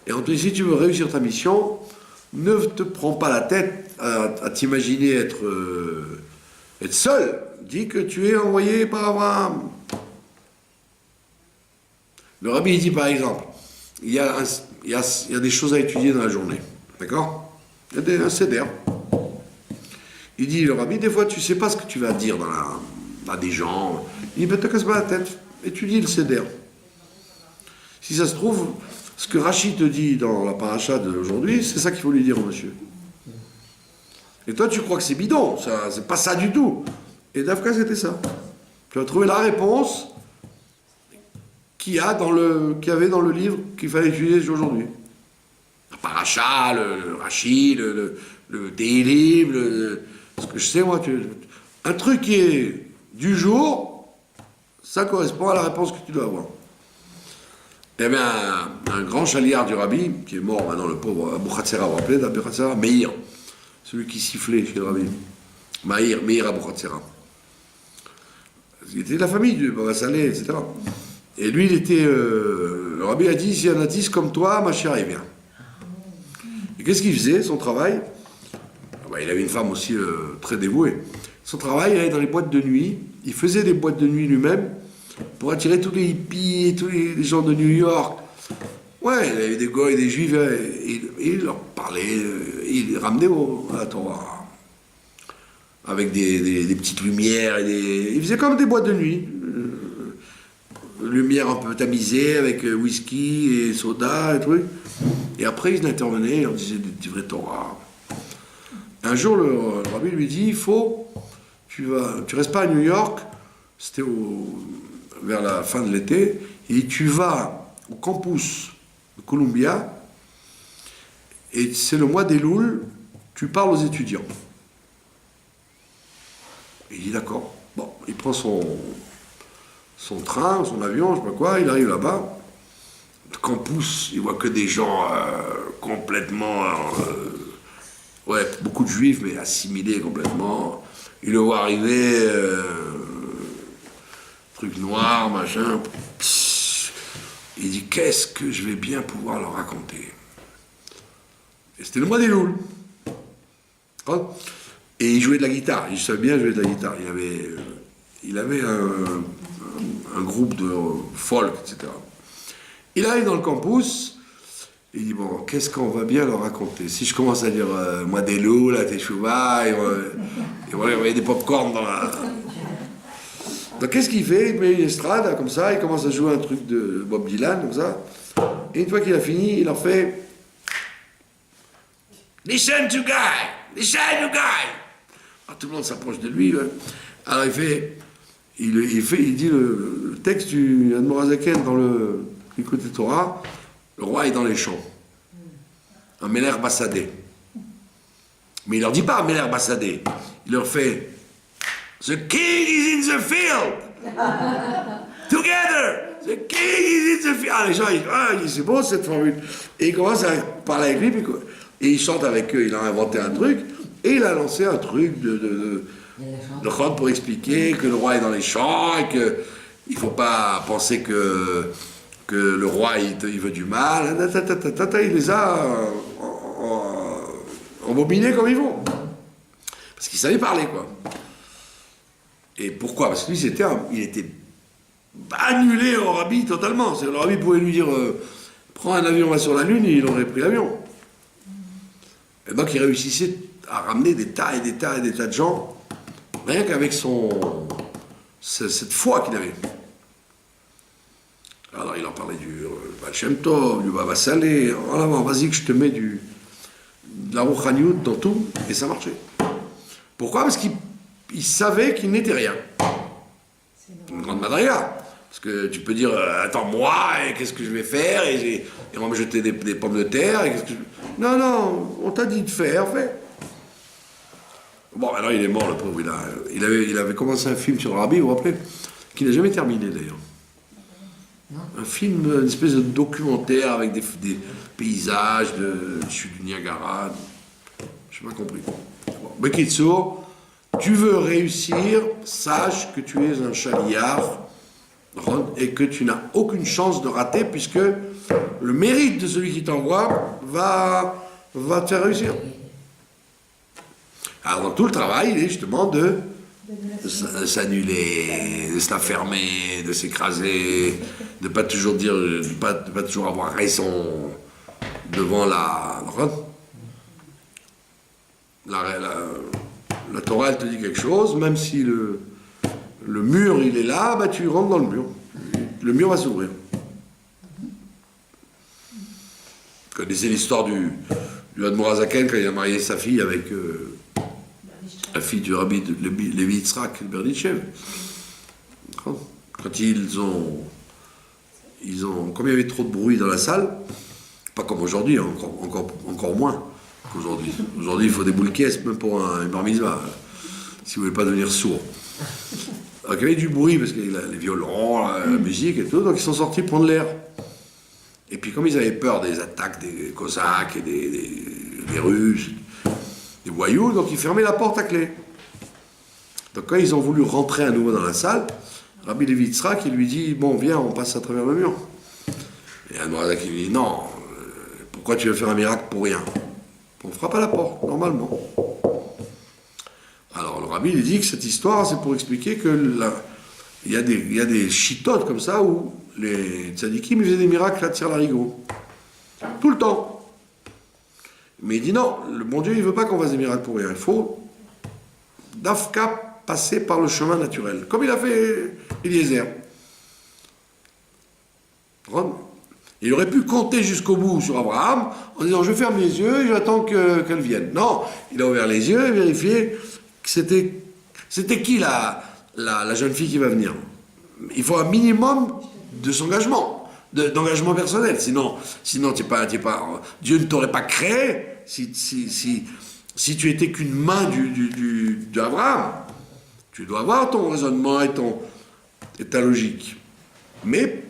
Et on te dit, si tu veux réussir ta mission, ne te prends pas la tête à t'imaginer être seul. Dis que tu es envoyé par Abraham. Le rabbi dit par exemple, il y a des choses à étudier dans la journée. D'accord? Il y a un seder. Il dit, le rabbi, des fois tu ne sais pas ce que tu vas dire à des gens. Il dit, ben, te casse pas la tête, étudie le seder. Si ça se trouve, ce que Rachid te dit dans la paracha d'aujourd'hui, c'est ça qu'il faut lui dire au monsieur. Et toi, tu crois que c'est bidon, c'est pas ça du tout. Et Dafka, c'était ça. Tu vas trouver la réponse qu'il y avait dans le livre qu'il fallait étudier aujourd'hui. La paracha, le Rachid, le Tehillim, ce que je sais, moi, un truc qui est du jour, ça correspond à la réponse que tu dois avoir. Il y avait un grand chaliard du rabbi, qui est mort maintenant, le pauvre Abou Khatsera, vous vous rappelez d'Abou Khatsera? Meir, celui qui sifflait chez le rabbi. Meir Abou Khatsera. Il était de la famille du Baba Saleh, etc. Et lui, le rabbi a dit, s'il y en a 10 comme toi, ma chère, il vient. Et qu'est-ce qu'il faisait, son travail? Il avait une femme aussi très dévouée. Son travail, il allait dans les boîtes de nuit, il faisait des boîtes de nuit lui-même, pour attirer tous les hippies, tous les gens de New York. Ouais, il y avait des goïs, des juifs, et il leur parlait, il les ramenait à la Torah. Avec des petites lumières, il faisait comme des boîtes de nuit. Lumière un peu tamisée, avec whisky et soda et trucs. Et après, ils intervenaient, ils leur disaient des vrais Torah. Un jour, le rabbi lui dit, tu restes pas à New York, c'était vers la fin de l'été, et tu vas au campus de Columbia, et c'est le mois d'Elul, tu parles aux étudiants. Il dit d'accord. Bon, il prend son train, son avion, je sais pas quoi, il arrive là-bas, le campus, il voit que des gens complètement... beaucoup de juifs, mais assimilés complètement. Il le voit arriver... truc noir, machin. Il dit, qu'est-ce que je vais bien pouvoir leur raconter? Et c'était le mois des Louls. Et il jouait de la guitare. Il savait bien jouer de la guitare. Il avait un groupe de folk, etc. Il arrive dans le campus. Il dit, bon, qu'est-ce qu'on va bien leur raconter? Si je commence à dire, moi des loups, là, Teshuvah, et voilà, il y a des pop-corn dans la... Donc qu'est-ce qu'il fait? Il met une estrade, là, comme ça, il commence à jouer un truc de Bob Dylan, comme ça. Et une fois qu'il a fini, il leur fait... Listen to guy! Listen to guy! Alors, tout le monde s'approche de lui. Là. Alors il dit le texte du Admorazaken dans le Écoute Torah, le roi est dans les champs. Un Meler Bassadé. Mais il leur dit pas Meler Bassadé. Il leur fait The king is in the field! Together! The king is in the field! Ah, les gens, ils disent, c'est beau cette formule. Et il commence à parler avec lui, et il chante avec eux, il a inventé un truc, et il a lancé un truc de chant pour expliquer que le roi est dans les champs, et qu'il ne faut pas penser que que le roi il veut du mal, il les a embobinés comme ils vont. Parce qu'il savait parler, quoi. Et pourquoi? Parce que lui, il était annulé au rabbi totalement. Le rabbi pouvait lui dire prends un avion, va sur la Lune, et il aurait pris l'avion. Et donc il réussissait à ramener des tas et des tas et des tas de gens, rien qu'avec cette foi qu'il avait. Alors il en parlait du Baal Shem Tov, du Baba Salé, en avant, vas-y que je te mets de la Rouchaniout dans tout, et ça marchait. Pourquoi? Parce qu'il savait qu'il n'était rien. Une grande madriga. Parce que tu peux dire, attends, moi, et qu'est-ce que je vais faire, et on va me jeter des pommes de terre, et qu'est-ce que Non, non, on t'a dit de faire, fais. Bon, alors il est mort, le pauvre. Il avait commencé un film sur le rabbi, vous vous rappelez, qui n'a jamais terminé, d'ailleurs. Un film, une espèce de documentaire avec des paysages du sud du Niagara. Je n'ai pas compris. Bon, mais Kitsour, tu veux réussir, sache que tu es un chaliard et que tu n'as aucune chance de rater puisque le mérite de celui qui t'envoie va te faire réussir. Alors dans tout le travail, il est justement de s'annuler, de se la fermer, de s'écraser, de ne pas toujours dire, de pas toujours avoir raison devant la Torah, elle te dit quelque chose, même si le mur il est là, bah, tu rentres dans le mur. Le mur va s'ouvrir. Vous connaissez l'histoire du Admor Hazaken quand il a marié sa fille avec la fille du rabbi Lévi Yitzhak Berditchev. Quand ils ont, comme il y avait trop de bruit dans la salle, pas comme aujourd'hui, encore moins qu'aujourd'hui. Aujourd'hui, il faut des boules caisses, même pour un bar mitzvah, si vous ne voulez pas devenir sourd. Donc il y avait du bruit, parce qu'il y a les violons, la musique et tout, donc ils sont sortis prendre l'air. Et puis comme ils avaient peur des attaques des Cosaques et des Russes, des voyous, donc ils fermaient la porte à clé. Donc quand ils ont voulu rentrer à nouveau dans la salle, Rabbi Lévi Yitzhak, il lui dit, bon viens, on passe à travers le mur. Et Admorazak, il lui dit, non, pourquoi tu veux faire un miracle pour rien? On frappe à la porte, normalement. Alors le rabbi il dit que cette histoire, c'est pour expliquer que il y a des chitotes comme ça où les tzadikim faisaient des miracles à Tire-Larigot. Tout le temps. Mais il dit non, le bon Dieu il veut pas qu'on fasse des miracles pour rien. Il faut d'Afka passer par le chemin naturel. Comme il a fait Eliezer. Il aurait pu compter jusqu'au bout sur Abraham en disant je ferme les yeux et j'attends qu'elle vienne. Non, il a ouvert les yeux et vérifié que c'était qui la jeune fille qui va venir. Il faut un minimum de s'engagement, d'engagement personnel. Sinon t'es pas, Dieu ne t'aurait pas créé si tu étais qu'une main d'Abraham. Tu dois avoir ton raisonnement et ta logique. Mais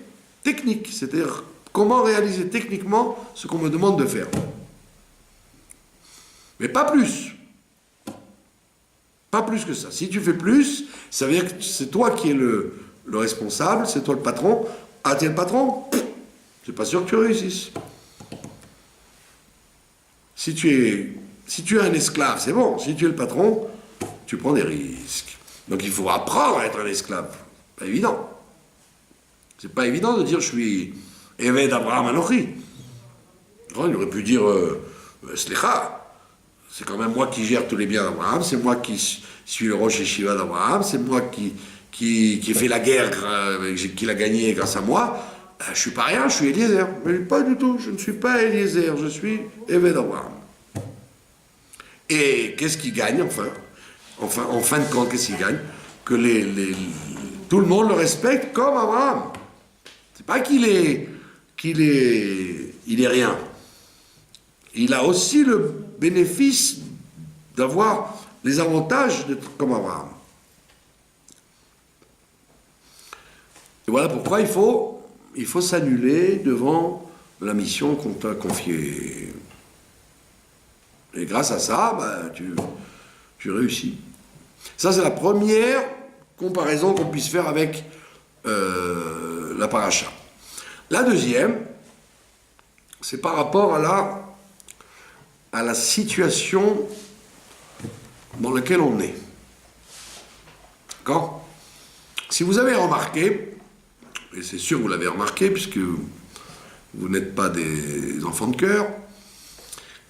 technique, c'est-à-dire comment réaliser techniquement ce qu'on me demande de faire. Mais pas plus. Pas plus que ça. Si tu fais plus, ça veut dire que c'est toi qui es le responsable, c'est toi le patron. Ah, t'es le patron? C'est pas sûr que tu réussisses. Si tu es un esclave, c'est bon. Si tu es le patron, tu prends des risques. Donc il faut apprendre à être un esclave. Pas évident. C'est pas évident de dire je suis Eved Abraham Anochi. Il aurait pu dire Slicha. C'est quand même moi qui gère tous les biens d'Abraham, c'est moi qui suis le Rosh Yeshiva d'Abraham, c'est moi qui fait la guerre, qui l'a gagnée grâce à moi. Je suis pas rien, je suis Eliezer. Mais pas du tout, je ne suis pas Eliezer, je suis Eved Abraham. Et qu'est-ce qu'il gagne en fin de compte, qu'est-ce qu'il gagne? Que tout le monde le respecte comme Abraham. C'est pas qu'il est rien. Il a aussi le bénéfice d'avoir les avantages d'être comme Abraham. Et voilà pourquoi il faut s'annuler devant la mission qu'on t'a confiée. Et grâce à ça, tu réussis. Ça, c'est la première comparaison qu'on puisse faire avec la paracha. La deuxième, c'est par rapport à la situation dans laquelle on est. D'accord? Si vous avez remarqué, et c'est sûr que vous l'avez remarqué, puisque vous n'êtes pas des enfants de cœur,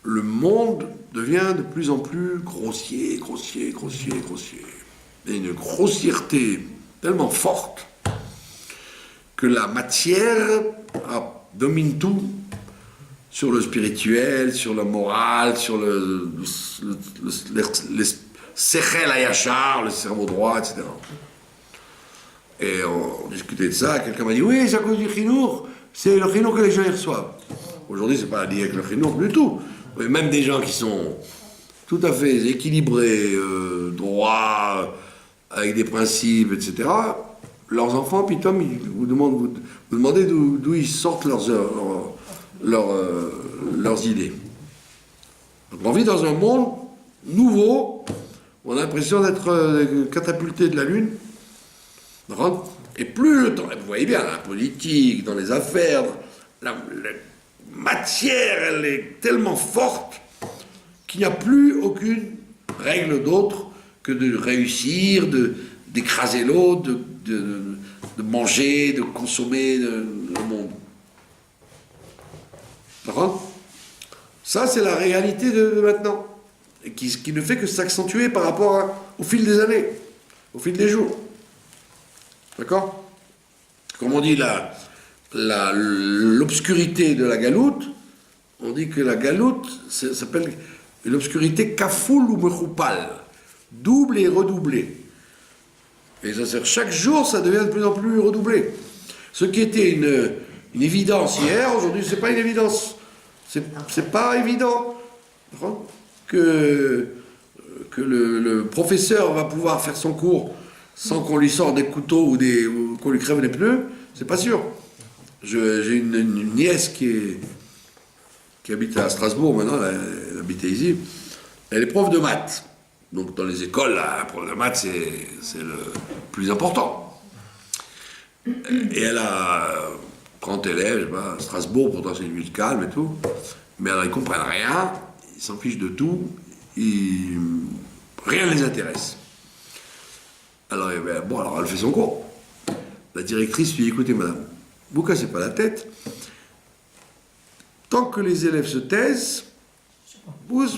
le monde devient de plus en plus grossier, grossier, grossier, grossier. Il y a une grossièreté tellement forte que la matière domine tout sur le spirituel, sur la morale, sur le sechel hayashar, le cerveau droit, etc. Et on discutait de ça, quelqu'un m'a dit « Oui, c'est à cause du chinour, c'est le chinour que les gens y reçoivent. » Aujourd'hui, c'est pas lié avec le chinour du tout. Mais même des gens qui sont tout à fait équilibrés, droits, avec des principes, etc., leurs enfants, pitom, vous demandez d'où ils sortent leurs idées. Donc on vit dans un monde nouveau, où on a l'impression d'être catapulté de la Lune. Et plus le temps, vous voyez bien, la politique, dans les affaires, la matière, elle est tellement forte qu'il n'y a plus aucune règle d'autre que de réussir, d'écraser l'autre, de manger, de consommer le monde. D'accord? Ça, c'est la réalité de maintenant, et qui ne fait que s'accentuer par rapport au fil des années, au fil des jours. D'accord? Comme on dit, l'obscurité de la galoute, on dit que la galoute s'appelle l'obscurité kafoul ou mechoupal, double et redoublée. Et ça sert, chaque jour, ça devient de plus en plus redoublé. Ce qui était une évidence hier, aujourd'hui, c'est pas une évidence. C'est pas évident que le professeur va pouvoir faire son cours sans qu'on lui sorte des couteaux ou qu'on lui crève les pneus, c'est pas sûr. J'ai une nièce qui habite à Strasbourg maintenant, elle habitait ici, elle est prof de maths. Donc dans les écoles, la prof de maths, c'est le plus important. Et elle a 30 élèves, je sais pas, à Strasbourg, pourtant c'est une ville calme et tout, mais alors ils comprennent rien, ils s'en fichent de tout, rien ne les intéresse. Alors, alors elle fait son cours. La directrice lui dit, écoutez madame, vous cassez pas la tête, tant que les élèves se taisent,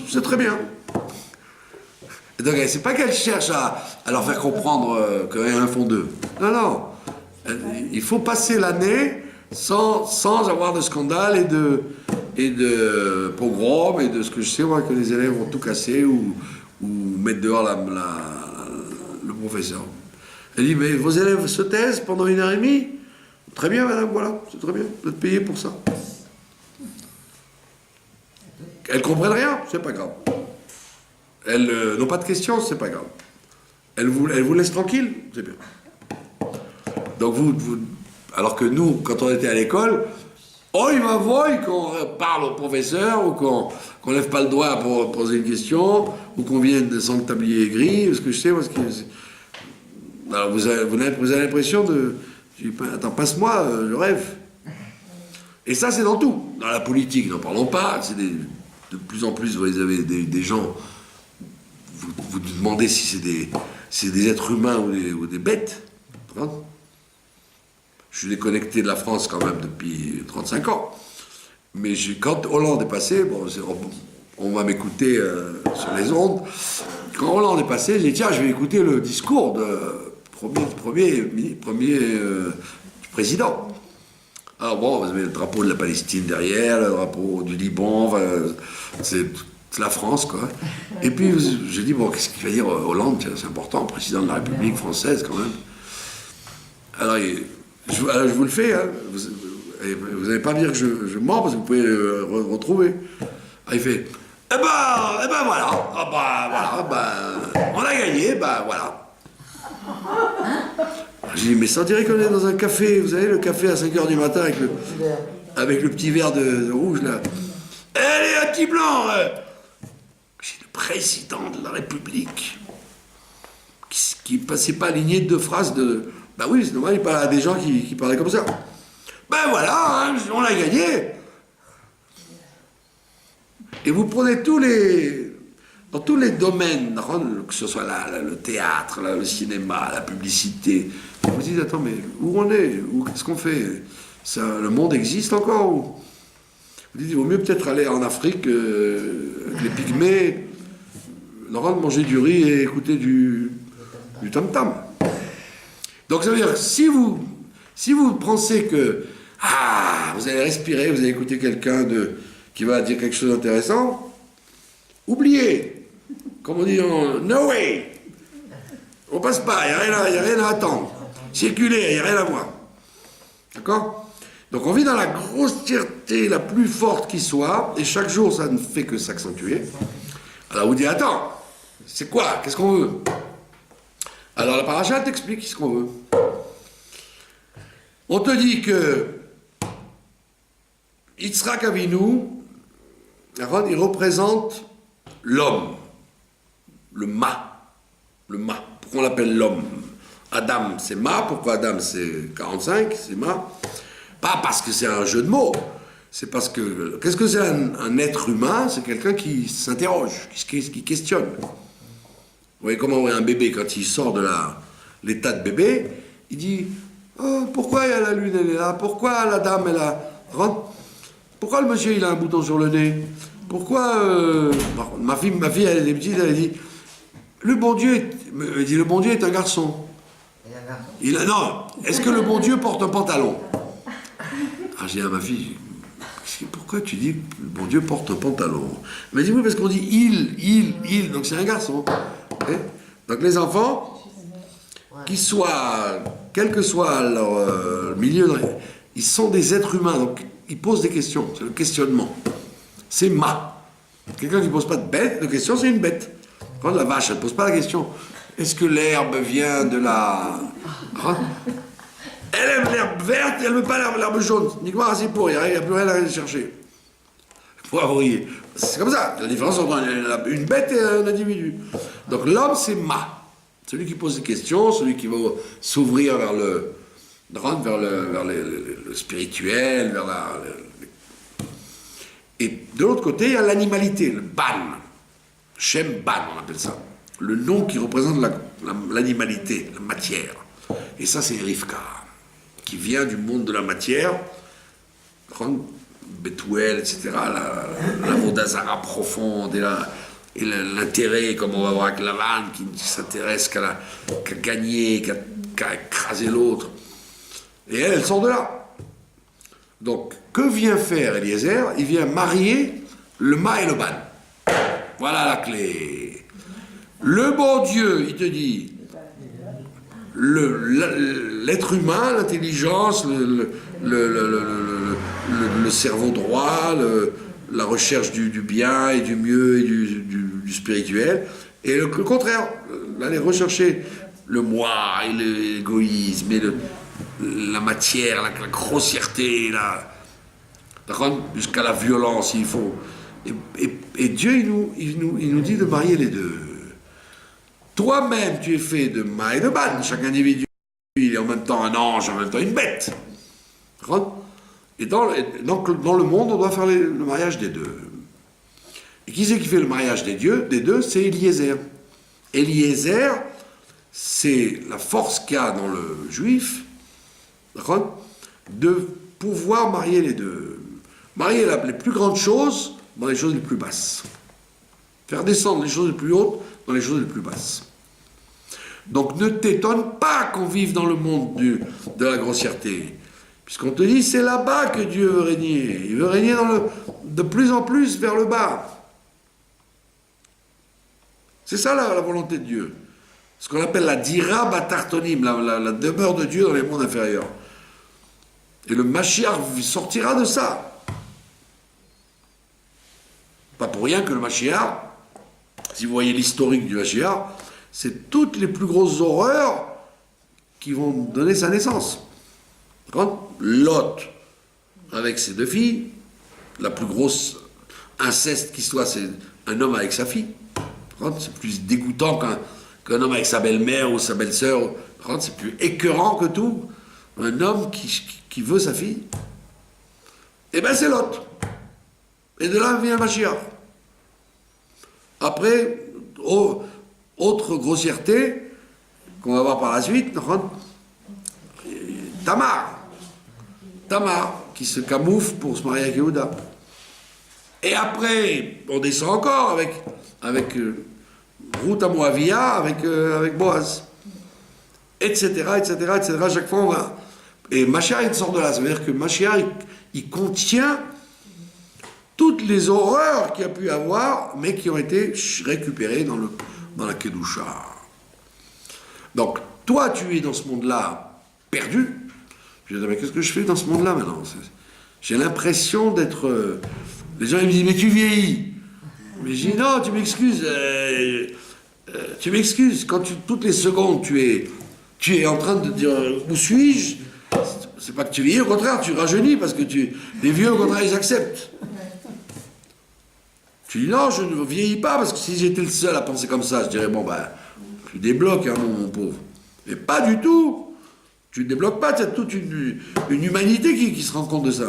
c'est très bien. Et donc, c'est pas qu'elle cherche à leur faire comprendre qu'il y a un fond deux. Non, non. Il faut passer l'année sans avoir de scandale et de pogrom et de ce que je sais, moi, que les élèves vont tout casser ou mettre dehors le professeur. Elle dit, mais vos élèves se taisent pendant 1h30 ? Très bien, madame, voilà, c'est très bien, vous êtes payé pour ça. Elles comprennent rien, c'est pas grave. Elles n'ont pas de questions, c'est pas grave. Elles vous laissent tranquille, c'est bien. Donc alors que nous, quand on était à l'école, oh il va voir qu'on parle au professeur ou qu'on lève pas le doigt pour poser une question ou qu'on vienne sans le tablier gris, parce que je sais, alors vous avez l'impression de, attends, passe-moi, je rêve. Et ça, c'est dans tout. Dans la politique, n'en parlons pas. De plus en plus, vous avez des gens, vous demandez si c'est des êtres humains ou des bêtes. Je suis déconnecté de la France quand même depuis 35 ans. Mais quand Hollande est passé, on va m'écouter sur les ondes. Quand Hollande est passé, j'ai dit tiens, je vais écouter le discours du président. Alors bon, vous avez le drapeau de la Palestine derrière, le drapeau du Liban, c'est la France, quoi. Et puis j'ai dit, bon, qu'est-ce qu'il va dire Hollande, c'est important, président de la République française, quand même. Alors, je vous le fais, hein. Vous n'allez pas me dire que je mens, parce que vous pouvez le retrouver. Alors, il fait, eh ben voilà, on a gagné, voilà. J'ai dit, mais ça dirait qu'on est dans un café, vous savez, le café à 5h du matin avec le petit verre de rouge, là. Allez, un petit blanc J'ai le président de la République qui passait pas aligné de 2 phrases de... Bah oui, c'est normal, il parlait à des gens qui parlaient comme ça. Ben voilà, hein, on a gagné. Et vous prenez dans tous les domaines, que ce soit le théâtre, le cinéma, la publicité, vous vous dites, attends, mais où on est? Qu'est-ce qu'on fait? Le monde existe encore? Vous dites, il vaut mieux peut-être aller en Afrique, avec les pygmées, manger du riz et écouter du tam-tam. Donc ça veut dire, si vous pensez que, vous allez respirer, vous allez écouter quelqu'un qui va dire quelque chose d'intéressant, oubliez. Comme on dit, no way. On passe pas, il n'y a rien à attendre. Circulez, il n'y a rien à voir. D'accord? Donc on vit dans la grossièreté la plus forte qui soit, et chaque jour ça ne fait que s'accentuer. Alors vous dites, attends, c'est quoi? Qu'est-ce qu'on veut? Alors la paracha t'explique ce qu'on veut. On te dit que Yitzhak Avinu, il représente l'homme, le ma. Pourquoi on l'appelle l'homme? Adam, c'est ma. Pourquoi Adam, c'est 45, c'est ma? Pas parce que c'est un jeu de mots. C'est parce que... Qu'est-ce que c'est un être humain? C'est quelqu'un qui s'interroge, qui questionne. Vous voyez comment un bébé, quand il sort de l'état de bébé, il dit, oh, pourquoi la lune, elle est là? Pourquoi la dame, elle a... Pourquoi le monsieur, il a un bouton sur le nez? Pourquoi... Ma fille, elle est petite, elle dit, le bon Dieu est un garçon. Non, est-ce que le bon Dieu porte un pantalon? J'ai dit à ma fille, pourquoi tu dis que le bon Dieu porte un pantalon? Elle m'a dit, oui, parce qu'on dit il, donc c'est un garçon. Okay? Donc les enfants, quel que soit leur milieu, ils sont des êtres humains, donc ils posent des questions, c'est le questionnement. C'est ma. Quelqu'un qui ne pose pas de question, c'est une bête. Quand la vache, elle ne pose pas la question, est-ce que l'herbe vient de la... Elle aime l'herbe verte, elle ne veut pas l'herbe jaune. Uniquement assez pour, il n'y a plus rien à aller chercher. Poivrier. C'est comme ça, la différence entre une bête et un individu. Donc l'homme, c'est ma. Celui qui pose des questions, celui qui va s'ouvrir vers le spirituel, Et de l'autre côté, il y a l'animalité, le ban. Shem ban, on appelle ça. Le nom qui représente l'animalité, la matière. Et ça, c'est Rivka, qui vient du monde de la matière, Bethuel, etc., la Vodazara profonde, et l'intérêt, comme on va voir avec Lavan, qui s'intéresse qu'à gagner, qu'à écraser l'autre. Et elle sort de là. Donc, que vient faire Eliezer? Il vient marier le ma et le ban. Voilà la clé. Le bon Dieu, il te dit, l'être humain, l'intelligence, le cerveau droit, la recherche du bien et du mieux et du spirituel, et le contraire, aller rechercher le moi et l'égoïsme et la matière, la grossièreté, jusqu'à la violence, il faut. Et Dieu, il nous dit de marier les deux. Toi-même, tu es fait de ma et de ban. Chaque individu, il est en même temps un ange, en même temps une bête. Et dans le monde, on doit faire le mariage des deux. Et qui c'est qui fait le mariage des deux? C'est Eliezer. Eliezer, c'est la force qu'il y a dans le juif, de pouvoir marier les deux. Marier les plus grandes choses dans les choses les plus basses. Faire descendre les choses les plus hautes dans les choses les plus basses. Donc ne t'étonne pas qu'on vive dans le monde de la grossièreté. Puisqu'on te dit, c'est là-bas que Dieu veut régner. Il veut régner de plus en plus vers le bas. C'est ça la volonté de Dieu. Ce qu'on appelle la dira batartonim, la demeure de Dieu dans les mondes inférieurs. Et le Mashiach sortira de ça. Pas pour rien que le Mashiach, si vous voyez l'historique du Mashiach, c'est toutes les plus grosses horreurs qui vont donner sa naissance. Lot, avec ses deux filles, la plus grosse inceste qui soit, c'est un homme avec sa fille. C'est plus dégoûtant qu'un homme avec sa belle-mère ou sa belle-sœur. C'est plus écœurant que tout. un homme qui veut sa fille, eh bien c'est Lot. Et de là vient le Mashiach. Après, autre grossièreté qu'on va voir par la suite, Tamar, qui se camoufle pour se marier avec Yehuda. Et après, on descend encore avec Ruth à Moavia, avec Boaz. Etc., etc., etc. Chaque fois, on va... Et Mashiach, il sort de là. Ça veut dire que Mashiach, il contient toutes les horreurs qu'il y a pu avoir, mais qui ont été récupérées dans la Kedusha. Donc, toi, tu es dans ce monde-là perdu. Je dis, mais qu'est-ce que je fais dans ce monde-là maintenant? J'ai l'impression d'être... Les gens ils me disent, mais tu vieillis. Mais je dis, non, tu m'excuses. Tu m'excuses. Quand toutes les secondes, tu es en train de dire, où suis-je? C'est pas que tu vieillis, au contraire, tu rajeunis, parce que les vieux, au contraire, ils acceptent. Tu dis, non, je ne vieillis pas, parce que si j'étais le seul à penser comme ça, je dirais, bon, ben, tu débloques, hein, mon pauvre. Mais pas du tout. Tu ne débloques pas, tu as toute une humanité qui se rend compte de ça.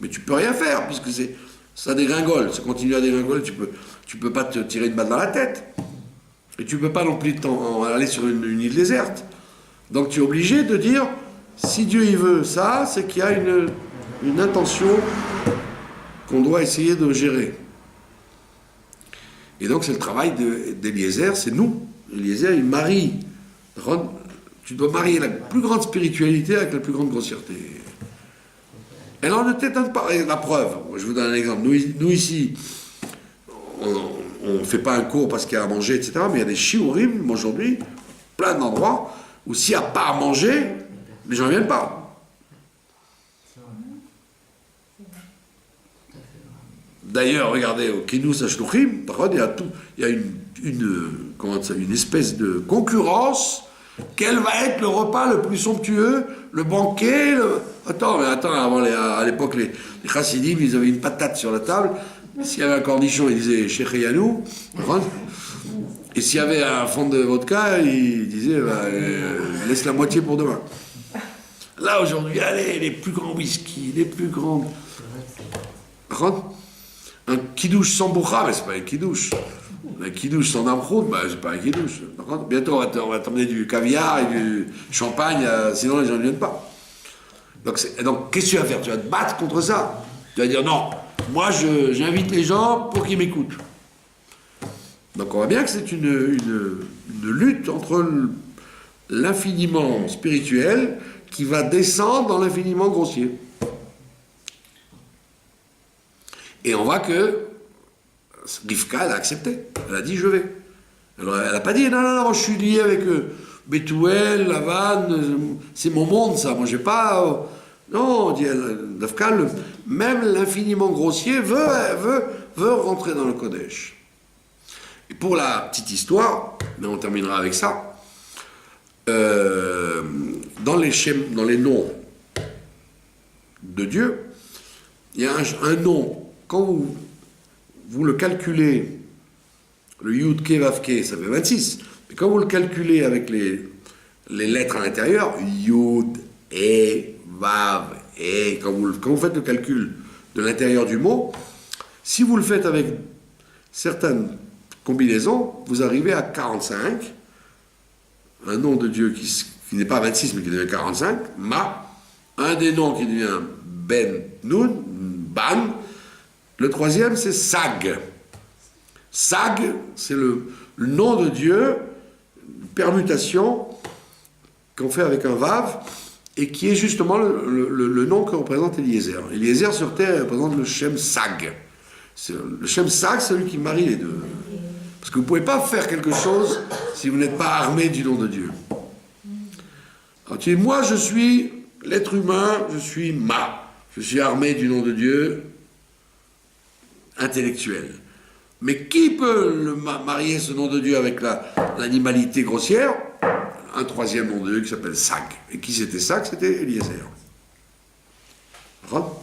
Mais tu peux rien faire, puisque ça dégringole, ça continue à dégringoler, tu peux pas te tirer une balle dans la tête. Et tu peux pas non plus aller sur une île déserte. Donc tu es obligé de dire, si Dieu il veut ça, c'est qu'il y a une intention qu'on doit essayer de gérer. Et donc c'est le travail d'Eliezer, c'est nous. Eliezer, il marie. Tu dois marier la plus grande spiritualité avec la plus grande grossièreté. Et alors ne t'étonne pas, la preuve, je vous donne un exemple. Nous ici, on ne fait pas un cours parce qu'il y a à manger, etc. Mais il y a des shiurim aujourd'hui, plein d'endroits, où s'il n'y a pas à manger, les gens ne viennent pas. D'ailleurs, regardez, au Kinous Ashluchim, il y a une espèce de concurrence. Quel va être le repas le plus somptueux, le banquet Attends, à l'époque, les chassidim, ils avaient une patate sur la table. S'il y avait un cornichon, ils disaient Sheikh Yanou. Et s'il y avait un fond de vodka, ils disaient laisse la moitié pour demain. Là, aujourd'hui, allez, les plus grands whisky, les plus grands... Un kidouche sans boucha, mais c'est pas un kidouche. Un kidouche sans amroud, c'est pas un kidouche. Bientôt, on va t'emmener du caviar et du champagne, sinon les gens ne viennent pas. Donc, qu'est-ce que tu vas faire? Tu vas te battre contre ça. Tu vas dire, non, moi, j'invite les gens pour qu'ils m'écoutent. Donc, on voit bien que c'est une lutte entre l'infiniment spirituel qui va descendre dans l'infiniment grossier. Et on voit que Rivka, elle a accepté. Elle a dit, je vais. Alors, elle n'a pas dit, non, je suis lié avec Bethuel, Lavan, c'est mon monde, ça. Moi, j'ai pas... non, dit Rivka, même l'infiniment grossier veut rentrer dans le Kodesh. Et pour la petite histoire, mais on terminera avec ça, dans les noms de Dieu, il y a un nom. Quand vous le calculez, le Yud Ke Vav Ke, ça fait 26. Mais quand vous le calculez avec les lettres à l'intérieur, Yud, E, Vav, E, quand vous faites le calcul de l'intérieur du mot, si vous le faites avec certaines combinaisons, vous arrivez à 45. Un nom de Dieu qui n'est pas 26, mais qui devient 45, Ma. Un des noms qui devient Ben Nun, Ban. Le troisième, c'est Sag. Sag, c'est le nom de Dieu, une permutation qu'on fait avec un Vav, et qui est justement le nom que représente Eliezer. Eliezer sur terre représente le Shem Sag. Le Shem Sag, c'est celui qui marie les deux. Parce que vous ne pouvez pas faire quelque chose si vous n'êtes pas armé du nom de Dieu. Alors tu dis, moi je suis l'être humain, je suis Ma. Je suis armé du nom de Dieu, intellectuel. Mais qui peut marier ce nom de Dieu avec l'animalité grossière? Un troisième nom de Dieu qui s'appelle Sag. Et qui c'était Sag? C'était Eliezer.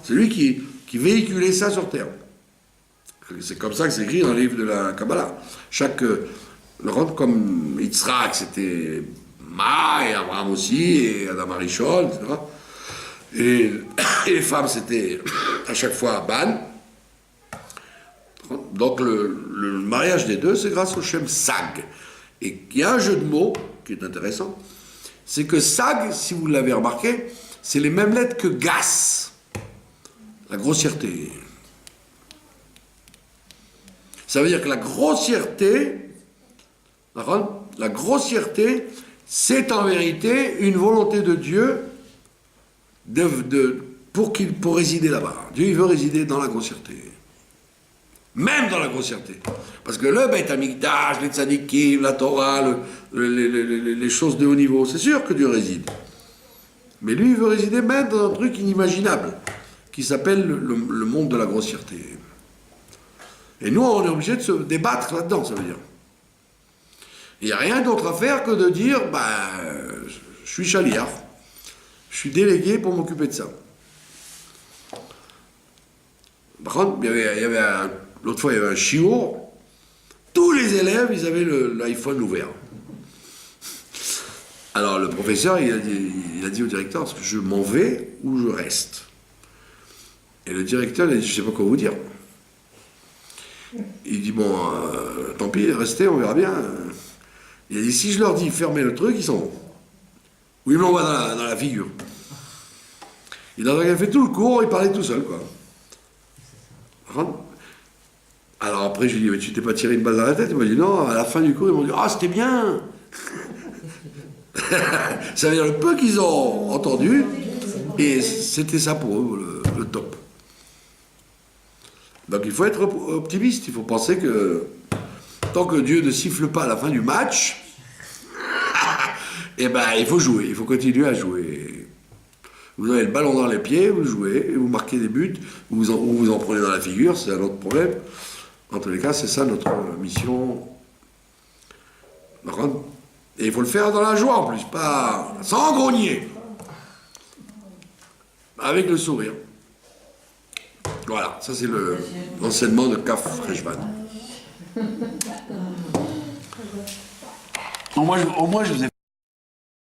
C'est lui qui véhiculait ça sur terre. C'est comme ça que c'est écrit dans le livre de la Kabbalah. Comme Yitzhak, c'était Sarah et Abraham aussi, et Adam Arishon, etc. Et les femmes, c'était à chaque fois Ban. Donc le mariage des deux, c'est grâce au Shem Sag. Et il y a un jeu de mots qui est intéressant, c'est que Sag, si vous l'avez remarqué, c'est les mêmes lettres que Gas, la grossièreté. Ça veut dire que la grossièreté, c'est en vérité une volonté de Dieu pour résider là-bas. Dieu, il veut résider dans la grossièreté. Même dans la grossièreté. Parce que le Beit Hamikdash, les tzadikim, la Torah, les choses de haut niveau, c'est sûr que Dieu réside. Mais lui, il veut résider même dans un truc inimaginable, qui s'appelle le monde de la grossièreté. Et nous, on est obligé de se débattre là-dedans, ça veut dire. Il n'y a rien d'autre à faire que de dire, je suis chaliard, je suis délégué pour m'occuper de ça. Par contre, l'autre fois, il y avait un chiour, tous les élèves, ils avaient l'iPhone ouvert. Alors, le professeur, il a dit au directeur, est-ce que je m'en vais ou je reste? Et le directeur, il a dit, je ne sais pas quoi vous dire. Il dit, bon, tant pis, restez, on verra bien. Il a dit, si je leur dis fermez le truc, ils s'en vont. Ou ils me l'envoient dans la figure. Il a fait tout le cours, il parlait tout seul, quoi. Alors après, je lui ai dit, mais tu t'es pas tiré une balle dans la tête? Il m'a dit, non, à la fin du cours, ils m'ont dit, ah, c'était bien. Ça veut dire le peu qu'ils ont entendu, et c'était ça pour eux, le top. Donc il faut être optimiste, il faut penser que tant que Dieu ne siffle pas à la fin du match, eh ben il faut jouer, il faut continuer à jouer. Vous avez le ballon dans les pieds, vous jouez, et vous marquez des buts, ou vous en prenez dans la figure, c'est un autre problème. En tous les cas, c'est ça notre mission. Et il faut le faire dans la joie en plus, pas sans grogner. Avec le sourire. Voilà, ça c'est l'enseignement de Kaf Rejvan. Au moins, je vous ai